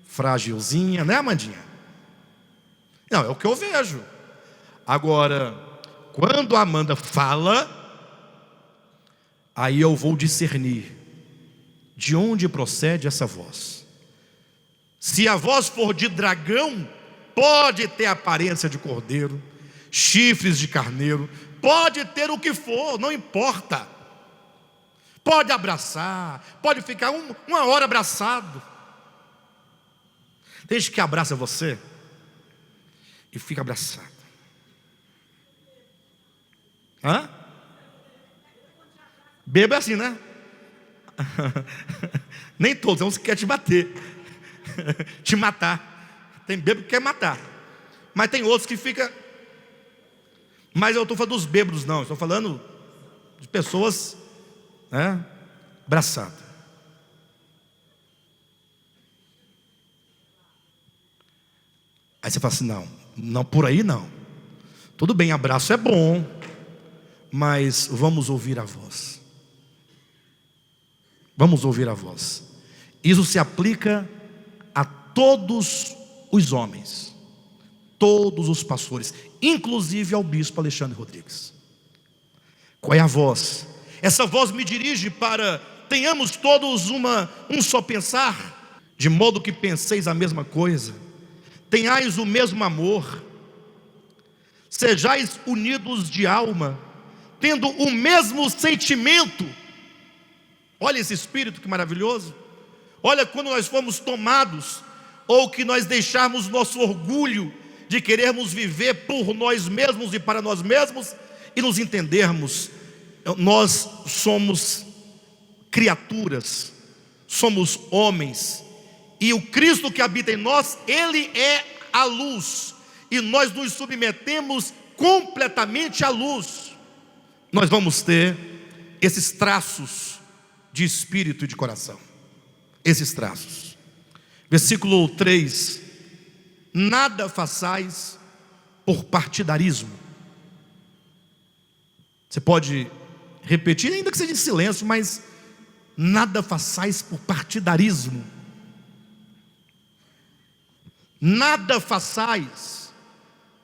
Speaker 1: frágilzinha, né, Amandinha? Não, é o que eu vejo. Agora, quando a Amanda fala, aí eu vou discernir de onde procede essa voz. Se a voz for de dragão, pode ter aparência de cordeiro, chifres de carneiro, pode ter o que for, não importa. Pode abraçar, pode ficar uma hora abraçado. Tem gente que abraça você e fica abraçado. Bebo é assim, né? Nem todos, é uns que quer te bater, te matar. Tem bêbado que quer matar, mas tem outros que fica. Mas eu estou falando dos bêbados, não. Estou falando de pessoas, né, abraçadas. Aí você fala assim: não, por aí não. Tudo bem, abraço é bom, mas vamos ouvir a voz. Vamos ouvir a voz. Isso se aplica a todos os homens, todos os pastores, inclusive ao bispo Alexandre Rodrigues. Qual é a voz? Essa voz me dirige para: tenhamos todos um só pensar, de modo que penseis a mesma coisa, tenhais o mesmo amor, sejais unidos de alma, tendo o mesmo sentimento. Olha esse espírito que maravilhoso. Olha quando nós fomos tomados, ou que nós deixarmos nosso orgulho de querermos viver por nós mesmos e para nós mesmos, e nos entendermos, nós somos criaturas, somos homens, e o Cristo que habita em nós, Ele é a luz, e nós nos submetemos completamente à luz. Nós vamos ter esses traços de espírito e de coração, esses traços. Versículo 3: nada façais por partidarismo. Você pode repetir, ainda que seja em silêncio, mas nada façais por partidarismo. Nada façais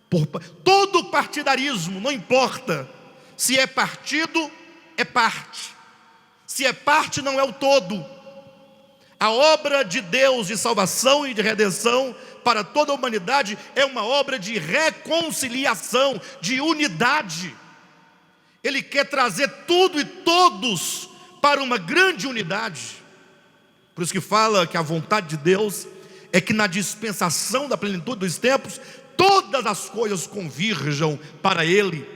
Speaker 1: por todo partidarismo, não importa se é partido, é parte. Se é parte, não é o todo. A obra de Deus de salvação e de redenção para toda a humanidade é uma obra de reconciliação, de unidade. Ele quer trazer tudo e todos para uma grande unidade. Por isso que fala que a vontade de Deus é que na dispensação da plenitude dos tempos, todas as coisas convirjam para Ele,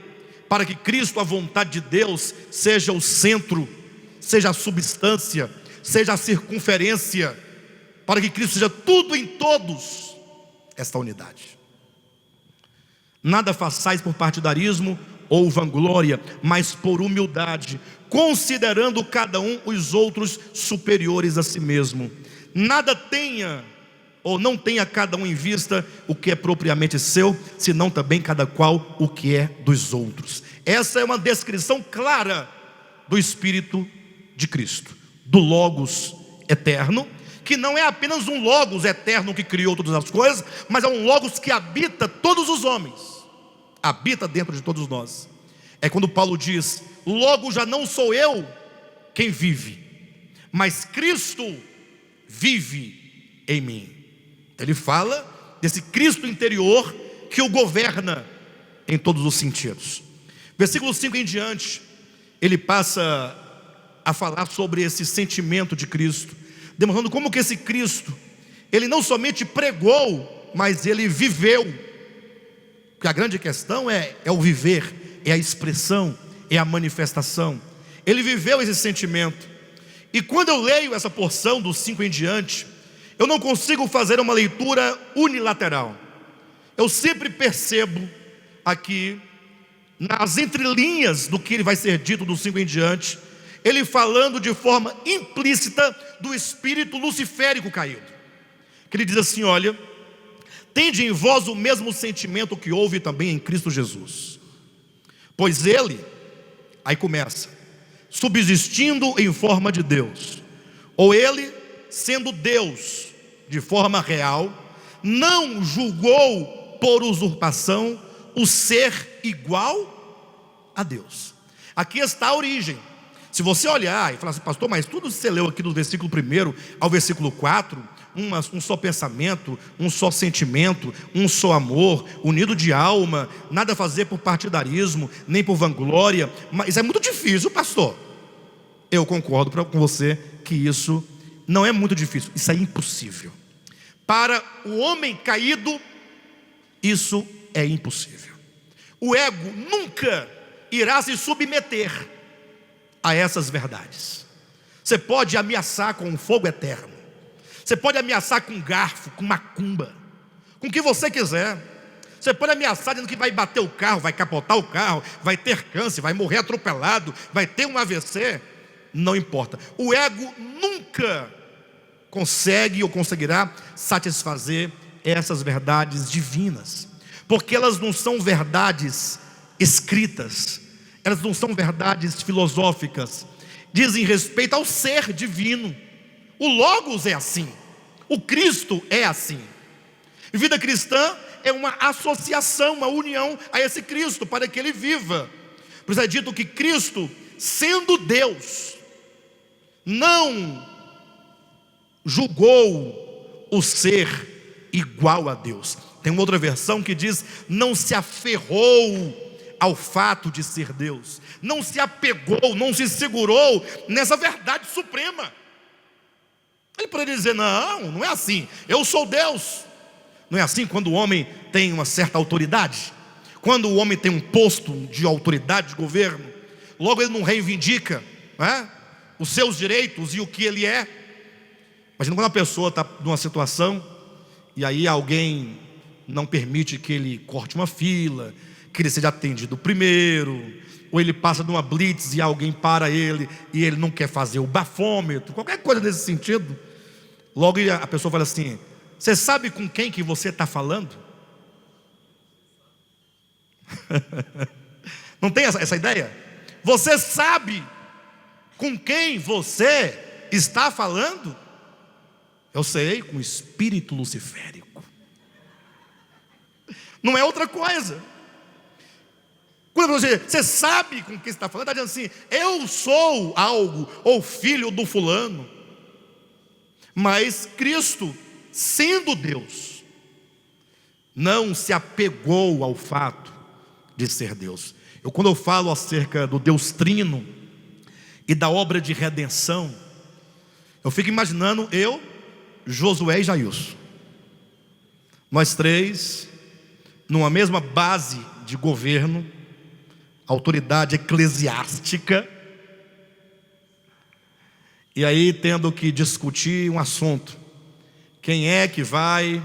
Speaker 1: para que Cristo, a vontade de Deus, seja o centro, seja a substância, seja a circunferência, para que Cristo seja tudo em todos. Esta unidade. Nada façais por partidarismo ou vanglória, mas por humildade, considerando cada um os outros superiores a si mesmo. Nada tenha ou não tenha cada um em vista o que é propriamente seu, senão também cada qual o que é dos outros. Essa é uma descrição clara do Espírito de Cristo, do Logos eterno, que não é apenas um Logos eterno que criou todas as coisas, mas é um Logos que habita todos os homens, habita dentro de todos nós. É quando Paulo diz: logo já não sou eu quem vive, mas Cristo vive em mim. Ele fala desse Cristo interior que o governa em todos os sentidos. Versículo 5 em diante, ele passa a falar sobre esse sentimento de Cristo, demonstrando como que esse Cristo, ele não somente pregou, mas ele viveu. Porque a grande questão é o viver, é a expressão, é a manifestação. Ele viveu esse sentimento. E quando eu leio essa porção dos 5 em diante, eu não consigo fazer uma leitura unilateral. Eu sempre percebo aqui, nas entrelinhas do que ele vai ser dito dos 5 em diante, ele falando de forma implícita do espírito luciférico caído. Que ele diz assim: olha, tende em vós o mesmo sentimento que houve também em Cristo Jesus. Pois ele, aí começa, subsistindo em forma de Deus, ou ele, sendo Deus de forma real, não julgou por usurpação o ser igual a Deus. Aqui está a origem. Se você olhar e falar assim: pastor, mas tudo que você leu aqui do versículo 1 ao versículo 4, um só pensamento, um só sentimento, um só amor, unido de alma, nada a fazer por partidarismo, nem por vanglória. Mas é muito difícil, pastor. Eu concordo com você que isso não é muito difícil, isso é impossível. Para o homem caído, isso é impossível. O ego nunca irá se submeter a essas verdades. Você pode ameaçar com um fogo eterno, você pode ameaçar com garfo, com macumba, com o que você quiser. Você pode ameaçar dizendo que vai bater o carro, vai capotar o carro, vai ter câncer, vai morrer atropelado, vai ter um AVC. Não importa. O ego nunca consegue ou conseguirá satisfazer essas verdades divinas, porque elas não são verdades escritas, elas não são verdades filosóficas, dizem respeito ao ser divino. O Logos é assim, o Cristo é assim. Vida cristã é uma associação, uma união a esse Cristo, para que ele viva. Por isso é dito que Cristo, sendo Deus, não julgou o ser igual a Deus. Tem uma outra versão que diz: não se aferrou ao fato de ser Deus, não se apegou, não se segurou nessa verdade suprema. Ele poderia dizer: não é assim, eu sou Deus. Não é assim quando o homem tem uma certa autoridade, quando o homem tem um posto de autoridade, de governo, logo ele não reivindica, os seus direitos e o que ele é. Imagina quando uma pessoa está numa situação e aí alguém não permite que ele corte uma fila, que ele seja atendido primeiro, ou ele passa numa blitz e alguém para ele e ele não quer fazer o bafômetro, qualquer coisa nesse sentido. Logo a pessoa fala assim: você sabe com quem que você está falando? Não tem essa ideia? Você sabe com quem você está falando? Eu sei, com o espírito luciférico. Não é outra coisa. Quando você sabe com quem está falando, está dizendo assim: eu sou algo, ou filho do fulano. Mas Cristo, sendo Deus, não se apegou ao fato de ser Deus. Quando eu falo acerca do Deus Trino, e da obra de redenção, eu fico imaginando eu, Josué e Jailson, nós três, numa mesma base de governo, autoridade eclesiástica, e aí tendo que discutir um assunto: quem é que vai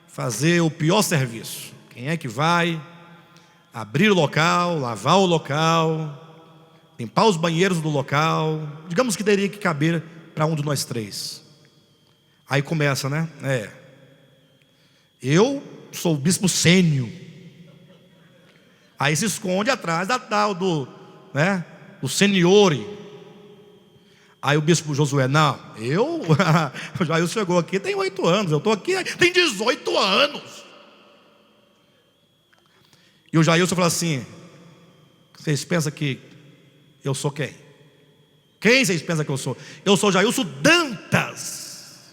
Speaker 1: fazer o pior serviço? Quem é que vai abrir o local, lavar o local, limpar os banheiros do local? Digamos que teria que caber para um de nós três. Aí começa, né? Eu sou o bispo sênior. Aí se esconde atrás da tal do seniore. Aí o bispo Josué: não, o Jair chegou aqui tem 8 anos, eu estou aqui tem 18 anos. E o Jailson falou assim: vocês pensam que eu sou quem? Quem vocês pensam que eu sou? Eu sou Jailson Dantas.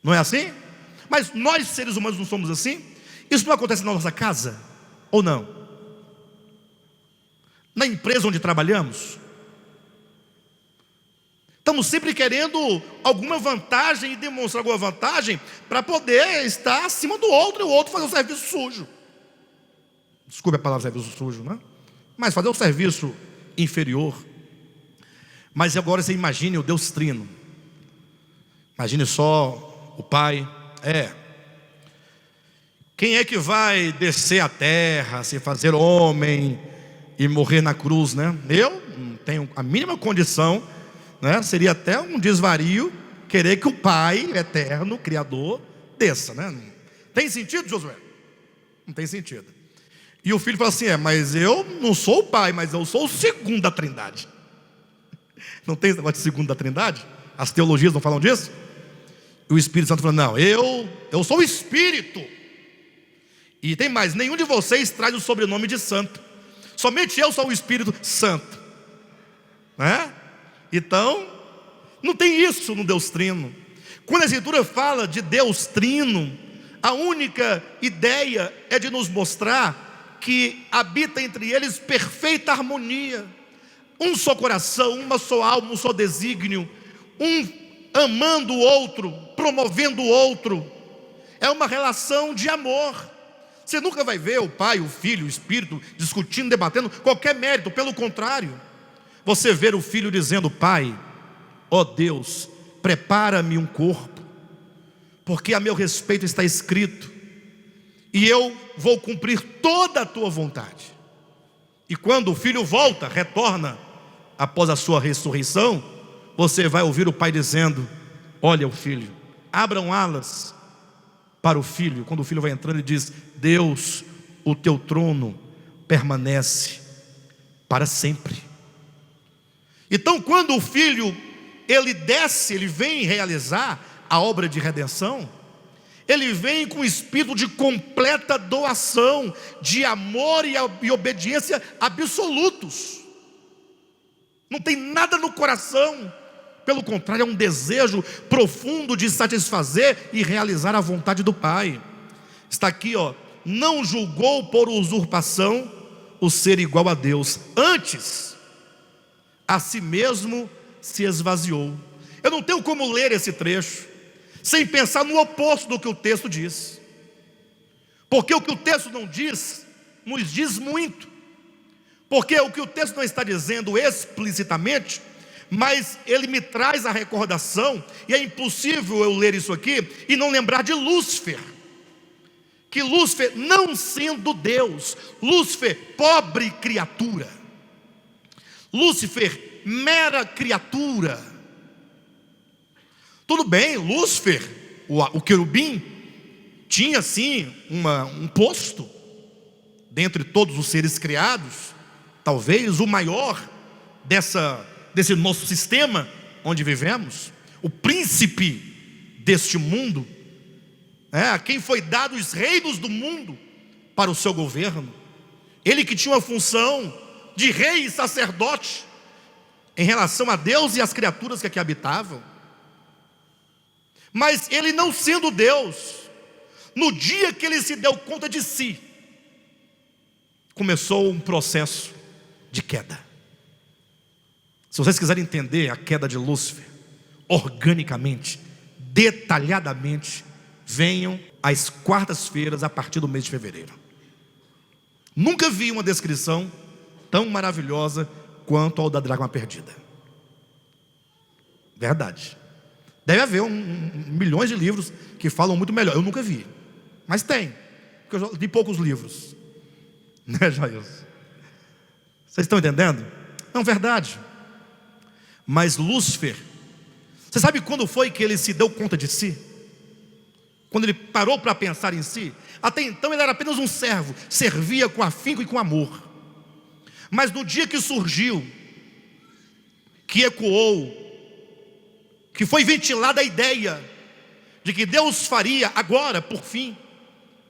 Speaker 1: Não é assim? Mas nós seres humanos não somos assim? Isso não acontece na nossa casa? Ou não? Na empresa onde trabalhamos? Estamos sempre querendo alguma vantagem e demonstrar alguma vantagem para poder estar acima do outro e o outro fazer o serviço sujo. Desculpe a palavra serviço sujo, né? Mas fazer o serviço inferior. Mas agora você imagine o Deus Trino. Imagine só o Pai. Quem é que vai descer à terra, se fazer homem e morrer na cruz, né? Eu não tenho a mínima condição, né? Seria até um desvario querer que o Pai eterno, Criador, desça, né? Tem sentido, Josué? Não tem sentido. E o filho fala assim: mas eu não sou o Pai, mas eu sou o segundo da Trindade. Não tem esse negócio de segundo da Trindade? As teologias não falam disso? E o Espírito Santo fala: não, eu sou o Espírito. E tem mais: nenhum de vocês traz o sobrenome de santo, somente eu sou o Espírito Santo, né? Então, não tem isso no Deus Trino. Quando a Escritura fala de Deus Trino, a única ideia é de nos mostrar que habita entre eles perfeita harmonia, um só coração, uma só alma, um só desígnio, um amando o outro, promovendo o outro. É uma relação de amor. Você nunca vai ver o Pai, o Filho, o Espírito discutindo, debatendo qualquer mérito. Pelo contrário, você vê o Filho dizendo: Pai, ó Deus, prepara-me um corpo, porque a meu respeito está escrito, e eu vou cumprir toda a tua vontade. E quando o Filho volta, retorna após a sua ressurreição, você vai ouvir o Pai dizendo: olha o Filho, abram alas para o Filho. Quando o Filho vai entrando, ele diz: Deus, o teu trono permanece para sempre. Então quando o Filho ele desce, ele vem realizar a obra de redenção, ele vem com espírito de completa doação, de amor e obediência absolutos. Não tem nada no coração, pelo contrário, é um desejo profundo de satisfazer e realizar a vontade do Pai. Está aqui, não julgou por usurpação o ser igual a Deus, antes a si mesmo se esvaziou. Eu não tenho como ler esse trecho sem pensar no oposto do que o texto diz, porque o que o texto não diz, nos diz muito. Porque o que o texto não está dizendo explicitamente, mas ele me traz a recordação, e é impossível eu ler isso aqui e não lembrar de Lúcifer. Que Lúcifer, não sendo Deus, Lúcifer, pobre criatura, Lúcifer, mera criatura. Tudo bem, Lúcifer, o querubim, tinha sim um posto dentre todos os seres criados, talvez o maior desse nosso sistema onde vivemos, o príncipe deste mundo, a quem foi dado os reinos do mundo para o seu governo. Ele que tinha uma função de rei e sacerdote em relação a Deus e as criaturas que aqui habitavam. Mas ele, não sendo Deus, no dia que ele se deu conta de si, começou um processo de queda. Se vocês quiserem entender a queda de Lúcifer organicamente, detalhadamente, venham às quartas-feiras a partir do mês de fevereiro. Nunca vi uma descrição tão maravilhosa quanto ao da dracma perdida. Verdade. Deve haver milhões de livros que falam muito melhor. Eu nunca vi, mas tem, porque eu li poucos livros, né, Jailson? Vocês estão entendendo? Não, verdade. Mas Lúcifer, você sabe quando foi que ele se deu conta de si? Quando ele parou para pensar em si? Até então ele era apenas um servo, servia com afinco e com amor. Mas no dia que surgiu, que ecoou, que foi ventilada a ideia de que Deus faria agora, por fim,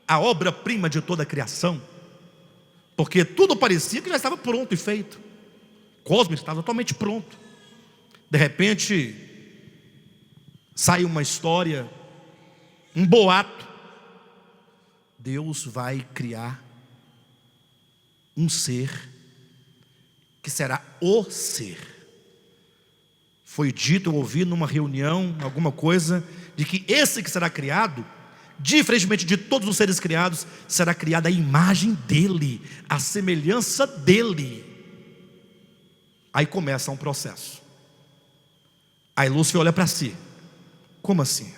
Speaker 1: a obra-prima de toda a criação, porque tudo parecia que já estava pronto e feito, o cosmos estava totalmente pronto. De repente sai uma história, um boato: Deus vai criar um ser que será o ser. Foi dito, eu ouvi numa reunião, alguma coisa, de que esse que será criado, diferentemente de todos os seres criados, será criada a imagem dele, a semelhança dele. Aí começa um processo. Aí Lúcifer olha para si: como assim?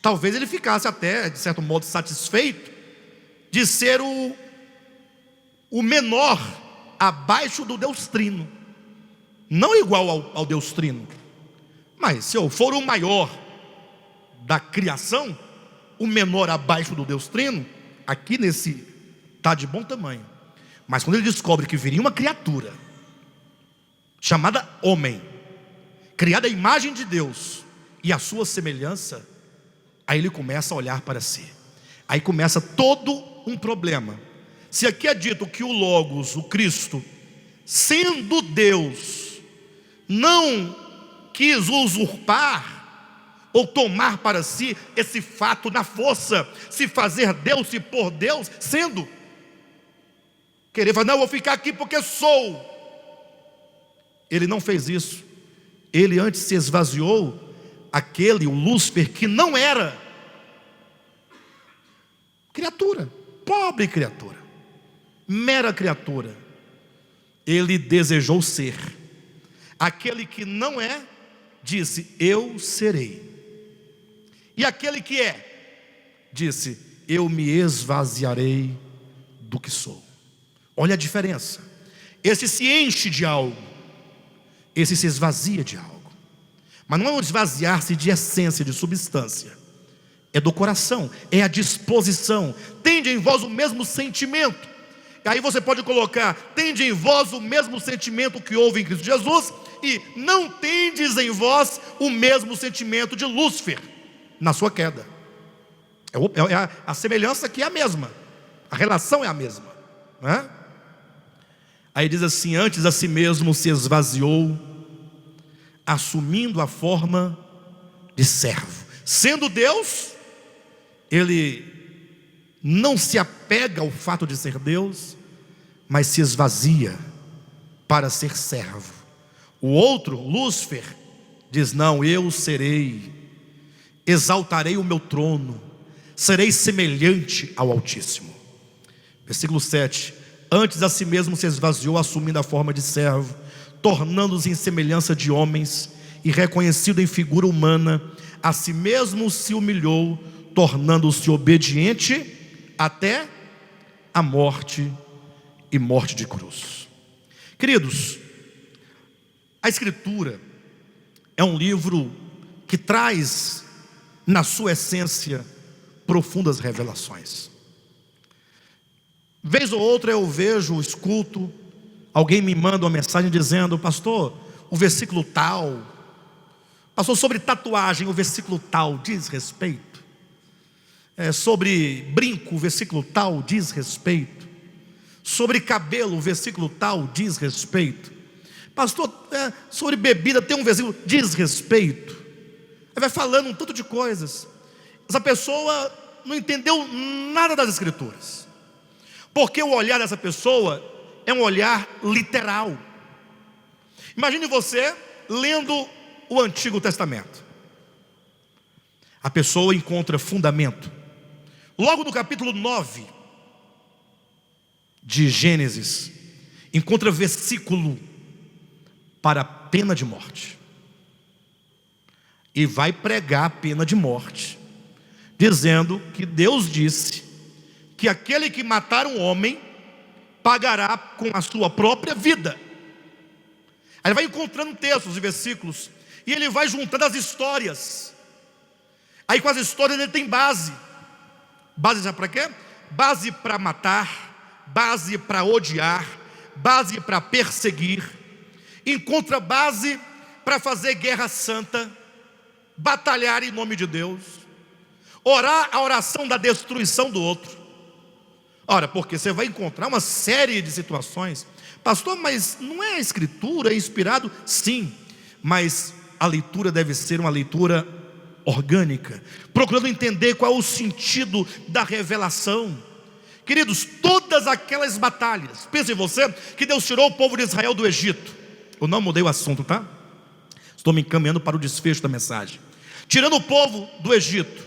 Speaker 1: Talvez ele ficasse até, de certo modo, satisfeito de ser o menor abaixo do Deus Trino, não igual ao Deus Trino, mas se eu for o maior da criação, o menor abaixo do Deus Trino, aqui nesse está de bom tamanho. Mas quando ele descobre que viria uma criatura chamada homem, criada à imagem de Deus e à sua semelhança, aí ele começa a olhar para si. Aí começa todo um problema. Se aqui é dito que o Logos, o Cristo, sendo Deus, não quis usurpar ou tomar para si esse fato na força, se fazer Deus, se por Deus, sendo, querer falar: não, eu vou ficar aqui porque sou. Ele não fez isso. Ele antes se esvaziou, aquele, o Lúcifer, que não era criatura, pobre criatura, mera criatura, ele desejou ser. Aquele que não é, disse: eu serei. E aquele que é, disse: eu me esvaziarei do que sou. Olha a diferença. Esse se enche de algo, esse se esvazia de algo. Mas não é um esvaziar-se de essência, de substância, é do coração, é a disposição. Tende em vós o mesmo sentimento. Aí você pode colocar: tende em vós o mesmo sentimento que houve em Cristo Jesus, e não tendes em vós o mesmo sentimento de Lúcifer na sua queda. A semelhança que é a mesma, a relação é a mesma, né? Aí diz assim: antes a si mesmo se esvaziou, assumindo a forma de servo. Sendo Deus, ele não se apega ao fato de ser Deus, mas se esvazia para ser servo. O outro, Lúcifer, diz: não, eu serei, exaltarei o meu trono, serei semelhante ao Altíssimo. Versículo 7: antes a si mesmo se esvaziou, assumindo a forma de servo, tornando-se em semelhança de homens, e reconhecido em figura humana, a si mesmo se humilhou, tornando-se obediente até a morte, e morte de cruz. Queridos, a Escritura é um livro que traz na sua essência profundas revelações. Vez ou outra eu vejo, escuto, alguém me manda uma mensagem dizendo: pastor, o versículo tal, pastor, sobre tatuagem, o versículo tal diz respeito. Sobre brinco, o versículo tal diz respeito. Sobre cabelo, o versículo tal diz respeito. Pastor, sobre bebida tem um versículo, diz respeito. Aí vai falando um tanto de coisas. Essa pessoa não entendeu nada das Escrituras, porque o olhar dessa pessoa é um olhar literal. Imagine você lendo o Antigo Testamento. A pessoa encontra fundamento. Logo no capítulo 9 de Gênesis, encontra versículo para a pena de morte. E vai pregar a pena de morte, dizendo que Deus disse que aquele que matar um homem pagará com a sua própria vida. Aí ele vai encontrando textos e versículos, e ele vai juntando as histórias. Aí com as histórias ele tem base. Base sabe para quê? Base para matar, base para odiar, base para perseguir. Encontra base para fazer guerra santa, batalhar em nome de Deus, orar a oração da destruição do outro. Ora, porque você vai encontrar uma série de situações. Pastor, mas não é a escritura, é inspirado? Sim, mas a leitura deve ser uma leitura orgânica, procurando entender qual é o sentido da revelação. Queridos, todas aquelas batalhas, pense em você, que Deus tirou o povo de Israel do Egito. Eu não mudei o assunto, tá? Estou me encaminhando para o desfecho da mensagem. Tirando o povo do Egito,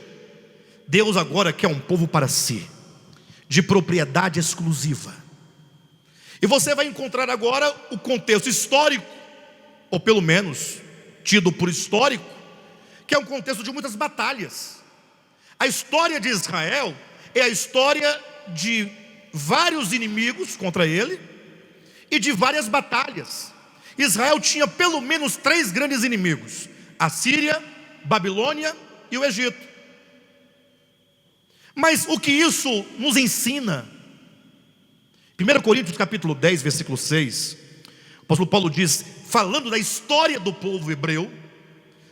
Speaker 1: Deus agora quer um povo para si, de propriedade exclusiva. E você vai encontrar agora o contexto histórico, ou pelo menos tido por histórico, que é um contexto de muitas batalhas. A história de Israel é a história de vários inimigos contra ele e de várias batalhas. Israel tinha pelo menos 3 grandes inimigos: a Síria, Babilônia e o Egito. Mas o que isso nos ensina? 1 Coríntios capítulo 10, versículo 6, o apóstolo Paulo diz, falando da história do povo hebreu,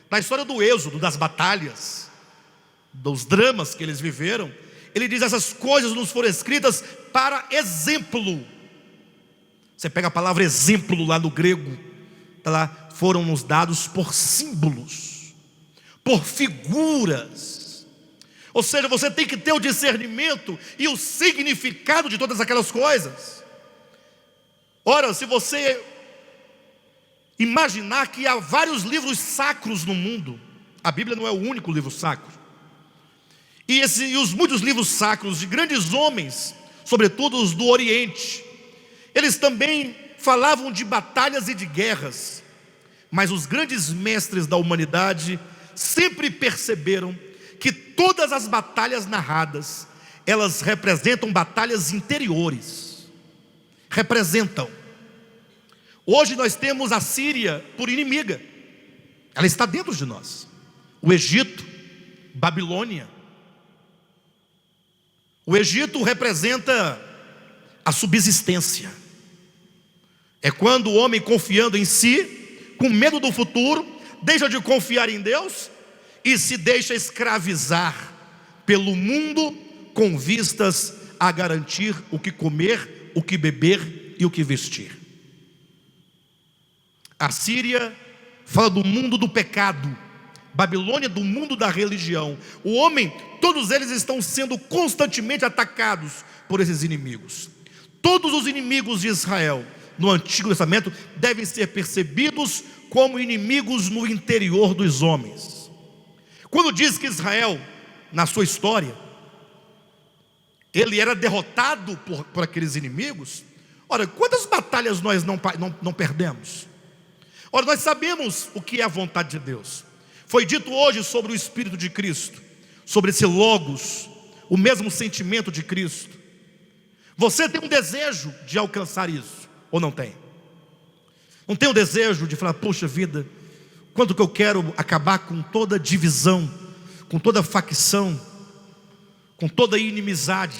Speaker 1: da história do êxodo, das batalhas, dos dramas que eles viveram, ele diz: essas coisas nos foram escritas para exemplo. Você pega a palavra exemplo lá no grego, tá lá, foram nos dados por símbolos, por figuras. Ou seja, você tem que ter o discernimento e o significado de todas aquelas coisas. Ora, se você imaginar que há vários livros sacros no mundo, a Bíblia não é o único livro sacro, e os muitos livros sacros de grandes homens, sobretudo os do Oriente, eles também falavam de batalhas e de guerras, mas os grandes mestres da humanidade sempre perceberam que todas as batalhas narradas, elas representam batalhas interiores, representam. Hoje nós temos a Síria por inimiga, ela está dentro de nós. O Egito, Babilônia. O Egito representa a subsistência. É quando o homem, confiando em si, com medo do futuro, deixa de confiar em Deus e se deixa escravizar pelo mundo, com vistas a garantir o que comer, o que beber e o que vestir. A Síria fala do mundo do pecado, Babilônia do mundo da religião. O homem, todos eles estão sendo constantemente atacados por esses inimigos. Todos os inimigos de Israel no Antigo Testamento devem ser percebidos como inimigos no interior dos homens. Quando diz que Israel, na sua história, ele era derrotado por aqueles inimigos, ora, quantas batalhas nós não perdemos? Ora, nós sabemos o que é a vontade de Deus. Foi dito hoje sobre o Espírito de Cristo, sobre esse Logos, o mesmo sentimento de Cristo. Você tem um desejo de alcançar isso, ou não tem? Não tem o desejo de falar, poxa vida, quanto que eu quero acabar com toda divisão, com toda facção, com toda inimizade,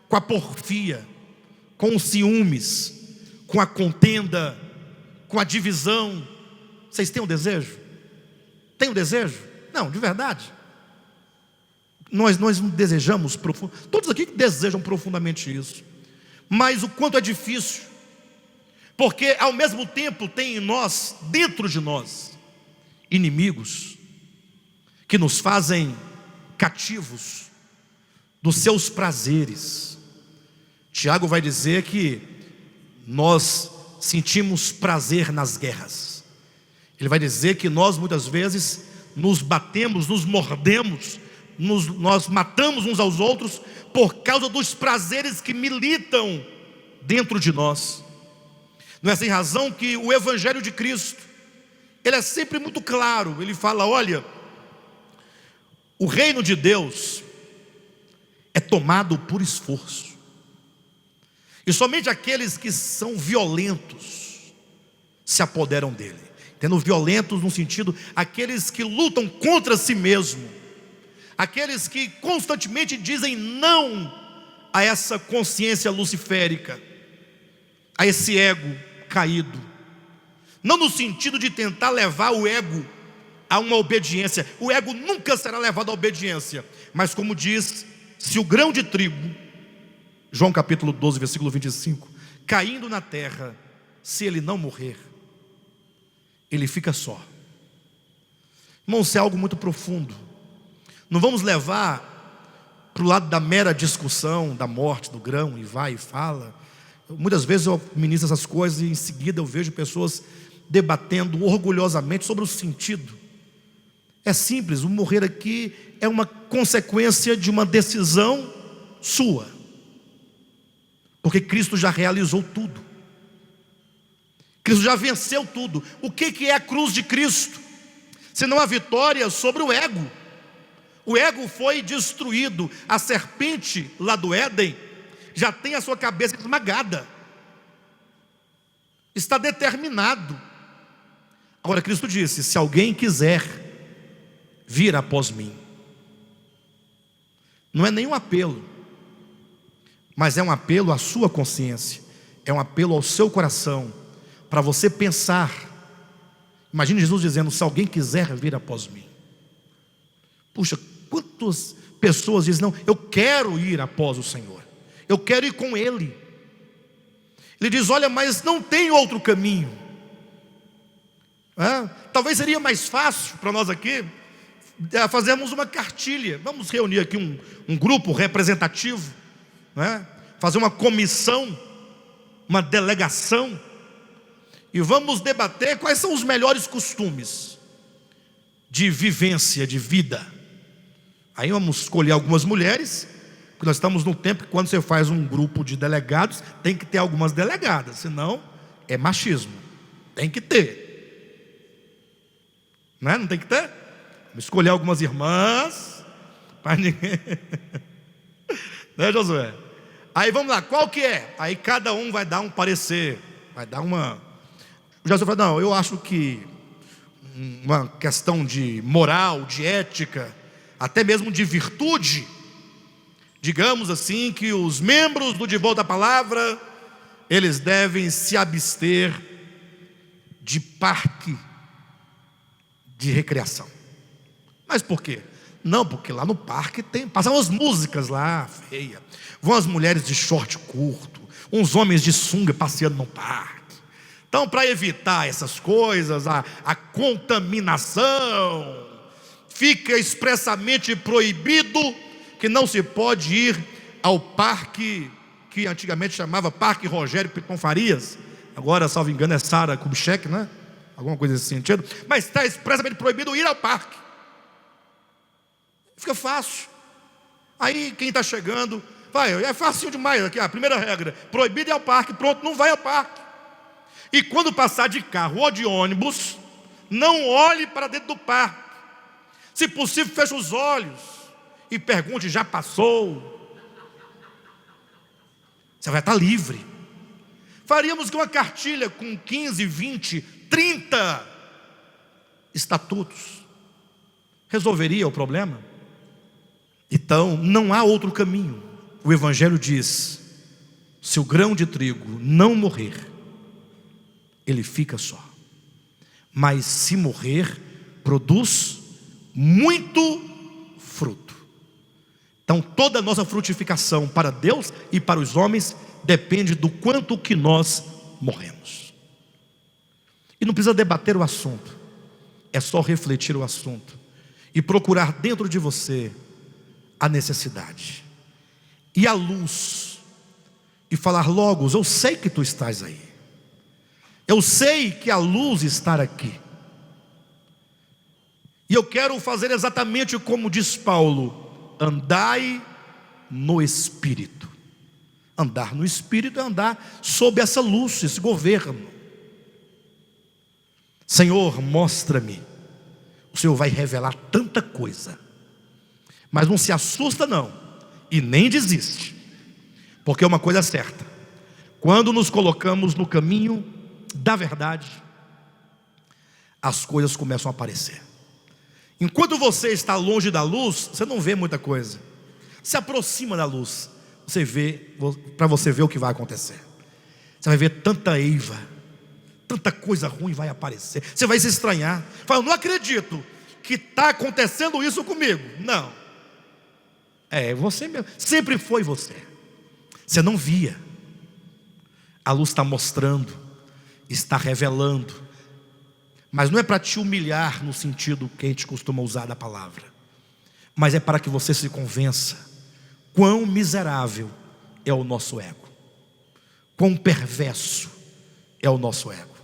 Speaker 1: com a porfia, com os ciúmes, com a contenda, com a divisão. Vocês têm um desejo? Tem um desejo? Não, de verdade. Nós não desejamos profundamente. Todos aqui desejam profundamente isso. Mas o quanto é difícil. Porque ao mesmo tempo tem em nós, dentro de nós, inimigos que nos fazem cativos dos seus prazeres. Tiago vai dizer que nós sentimos prazer nas guerras. Ele vai dizer que nós muitas vezes nos batemos, nos mordemos, nós matamos uns aos outros por causa dos prazeres que militam dentro de nós. Não é sem razão que o Evangelho de Cristo, ele é sempre muito claro. Ele fala: olha, o reino de Deus é tomado por esforço, e somente aqueles que são violentos se apoderam dele. Tendo violentos no sentido, aqueles que lutam contra si mesmo, aqueles que constantemente dizem não a essa consciência luciférica, a esse ego caído. Não no sentido de tentar levar o ego a uma obediência. O ego nunca será levado à obediência. Mas como diz, se o grão de trigo, João capítulo 12, versículo 25, caindo na terra, se ele não morrer, ele fica só. Irmãos, isso é algo muito profundo. Não vamos levar para o lado da mera discussão da morte do grão, e vai e fala. Muitas vezes eu ministro essas coisas e em seguida eu vejo pessoas debatendo orgulhosamente sobre o sentido. É simples, o morrer aqui é uma consequência de uma decisão sua, porque Cristo já realizou tudo. Cristo já venceu tudo. O que é a cruz de Cristo? Senão a vitória sobre o ego. O ego foi destruído. A serpente lá do Éden já tem a sua cabeça esmagada. Está determinado. Agora Cristo disse: se alguém quiser vir após mim. Não é nenhum apelo, mas é um apelo à sua consciência, é um apelo ao seu coração, para você pensar. Imagine Jesus dizendo: se alguém quiser vir após mim. Puxa, quantas pessoas dizem: não, eu quero ir após o Senhor, eu quero ir com Ele. Ele diz: olha, mas não tem outro caminho. Talvez seria mais fácil para nós aqui fazermos uma cartilha. Vamos reunir aqui um grupo representativo, fazer uma comissão, uma delegação, e vamos debater quais são os melhores costumes de vivência, de vida. Aí vamos escolher algumas mulheres, porque nós estamos num tempo que quando você faz um grupo de delegados, tem que ter algumas delegadas, senão é machismo. Tem que ter, não tem que ter? Vamos escolher algumas irmãs para ninguém. Né, Josué? Aí vamos lá, qual que é? Aí cada um vai dar um parecer, vai dar uma. O Josué falou: não, eu acho que uma questão de moral, de ética, até mesmo de virtude, digamos assim, que os membros do De Volta à Palavra, eles devem se abster de parque de recreação. Mas por quê? Não, porque lá no parque passam umas músicas lá, feia. Vão as mulheres de short curto, uns homens de sunga passeando no parque. Então, para evitar essas coisas, a contaminação, fica expressamente proibido que não se pode ir ao parque que antigamente chamava Parque Rogério Piton Farias. Agora, salvo engano, é Sara Kubitschek, né? Alguma coisa nesse sentido. Mas está expressamente proibido ir ao parque. Fica fácil. Aí quem está chegando, vai, é fácil demais aqui, a primeira regra: proibido ir ao parque, pronto, não vai ao parque. E quando passar de carro ou de ônibus, não olhe para dentro do parque. Se possível, feche os olhos e pergunte: já passou? Você vai estar livre. Faríamos uma cartilha com 15, 20, 30 estatutos. Resolveria o problema? Então, não há outro caminho. O Evangelho diz: se o grão de trigo não morrer, ele fica só. Mas se morrer, produz muito fruto. Então toda a nossa frutificação para Deus e para os homens depende do quanto que nós morremos. E não precisa debater o assunto, é só refletir o assunto e procurar dentro de você a necessidade e a luz, e falar: Logos, eu sei que tu estás aí. Eu sei que a luz está aqui. E eu quero fazer exatamente como diz Paulo: andai no Espírito. Andar no Espírito é andar sob essa luz, esse governo. Senhor, mostra-me. O Senhor vai revelar tanta coisa. Mas não se assusta não, e nem desiste. Porque uma coisa é certa: quando nos colocamos no caminho da verdade, as coisas começam a aparecer. Enquanto você está longe da luz, você não vê muita coisa. Se aproxima da luz, você vê, para você ver o que vai acontecer. Você vai ver tanta eiva, tanta coisa ruim vai aparecer. Você vai se estranhar. Fala: eu não acredito que está acontecendo isso comigo. Não, é você mesmo. Sempre foi você. Você não via. A luz está mostrando, está revelando. Mas não é para te humilhar no sentido que a gente costuma usar da palavra, mas é para que você se convença quão miserável é o nosso ego, quão perverso é o nosso ego.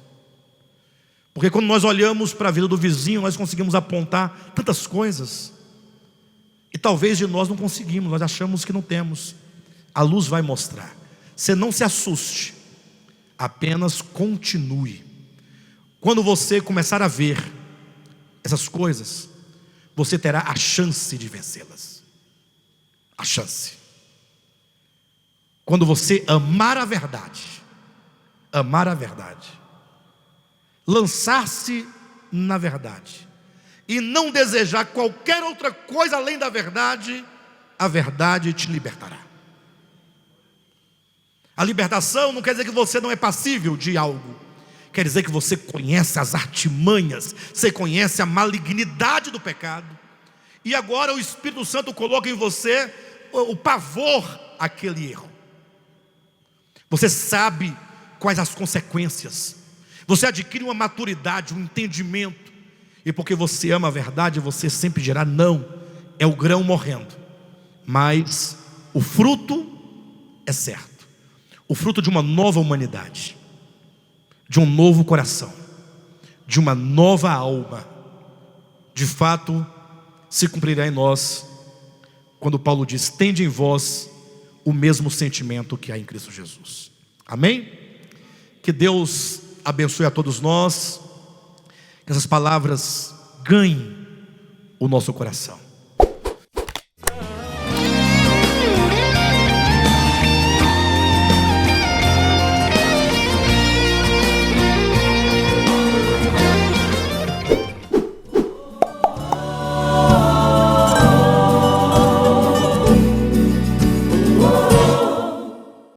Speaker 1: Porque quando nós olhamos para a vida do vizinho, nós conseguimos apontar tantas coisas, e talvez de nós não conseguimos, nós achamos que não temos. A luz vai mostrar. Você não se assuste, apenas continue. Quando você começar a ver essas coisas, você terá a chance de vencê-las. A chance. Quando você amar a verdade, lançar-se na verdade, e não desejar qualquer outra coisa além da verdade, a verdade te libertará. A libertação não quer dizer que você não é passível de algo. Quer dizer que você conhece as artimanhas, você conhece a malignidade do pecado, e agora o Espírito Santo coloca em você o pavor àquele erro. Você sabe quais as consequências. Você adquire uma maturidade, um entendimento. E porque você ama a verdade, você sempre dirá não. É o grão morrendo, mas o fruto é certo. O fruto de uma nova humanidade, de um novo coração, de uma nova alma. De fato, se cumprirá em nós quando Paulo diz: tende em vós o mesmo sentimento que há em Cristo Jesus. Amém? Que Deus abençoe a todos nós, que essas palavras ganhem o nosso coração.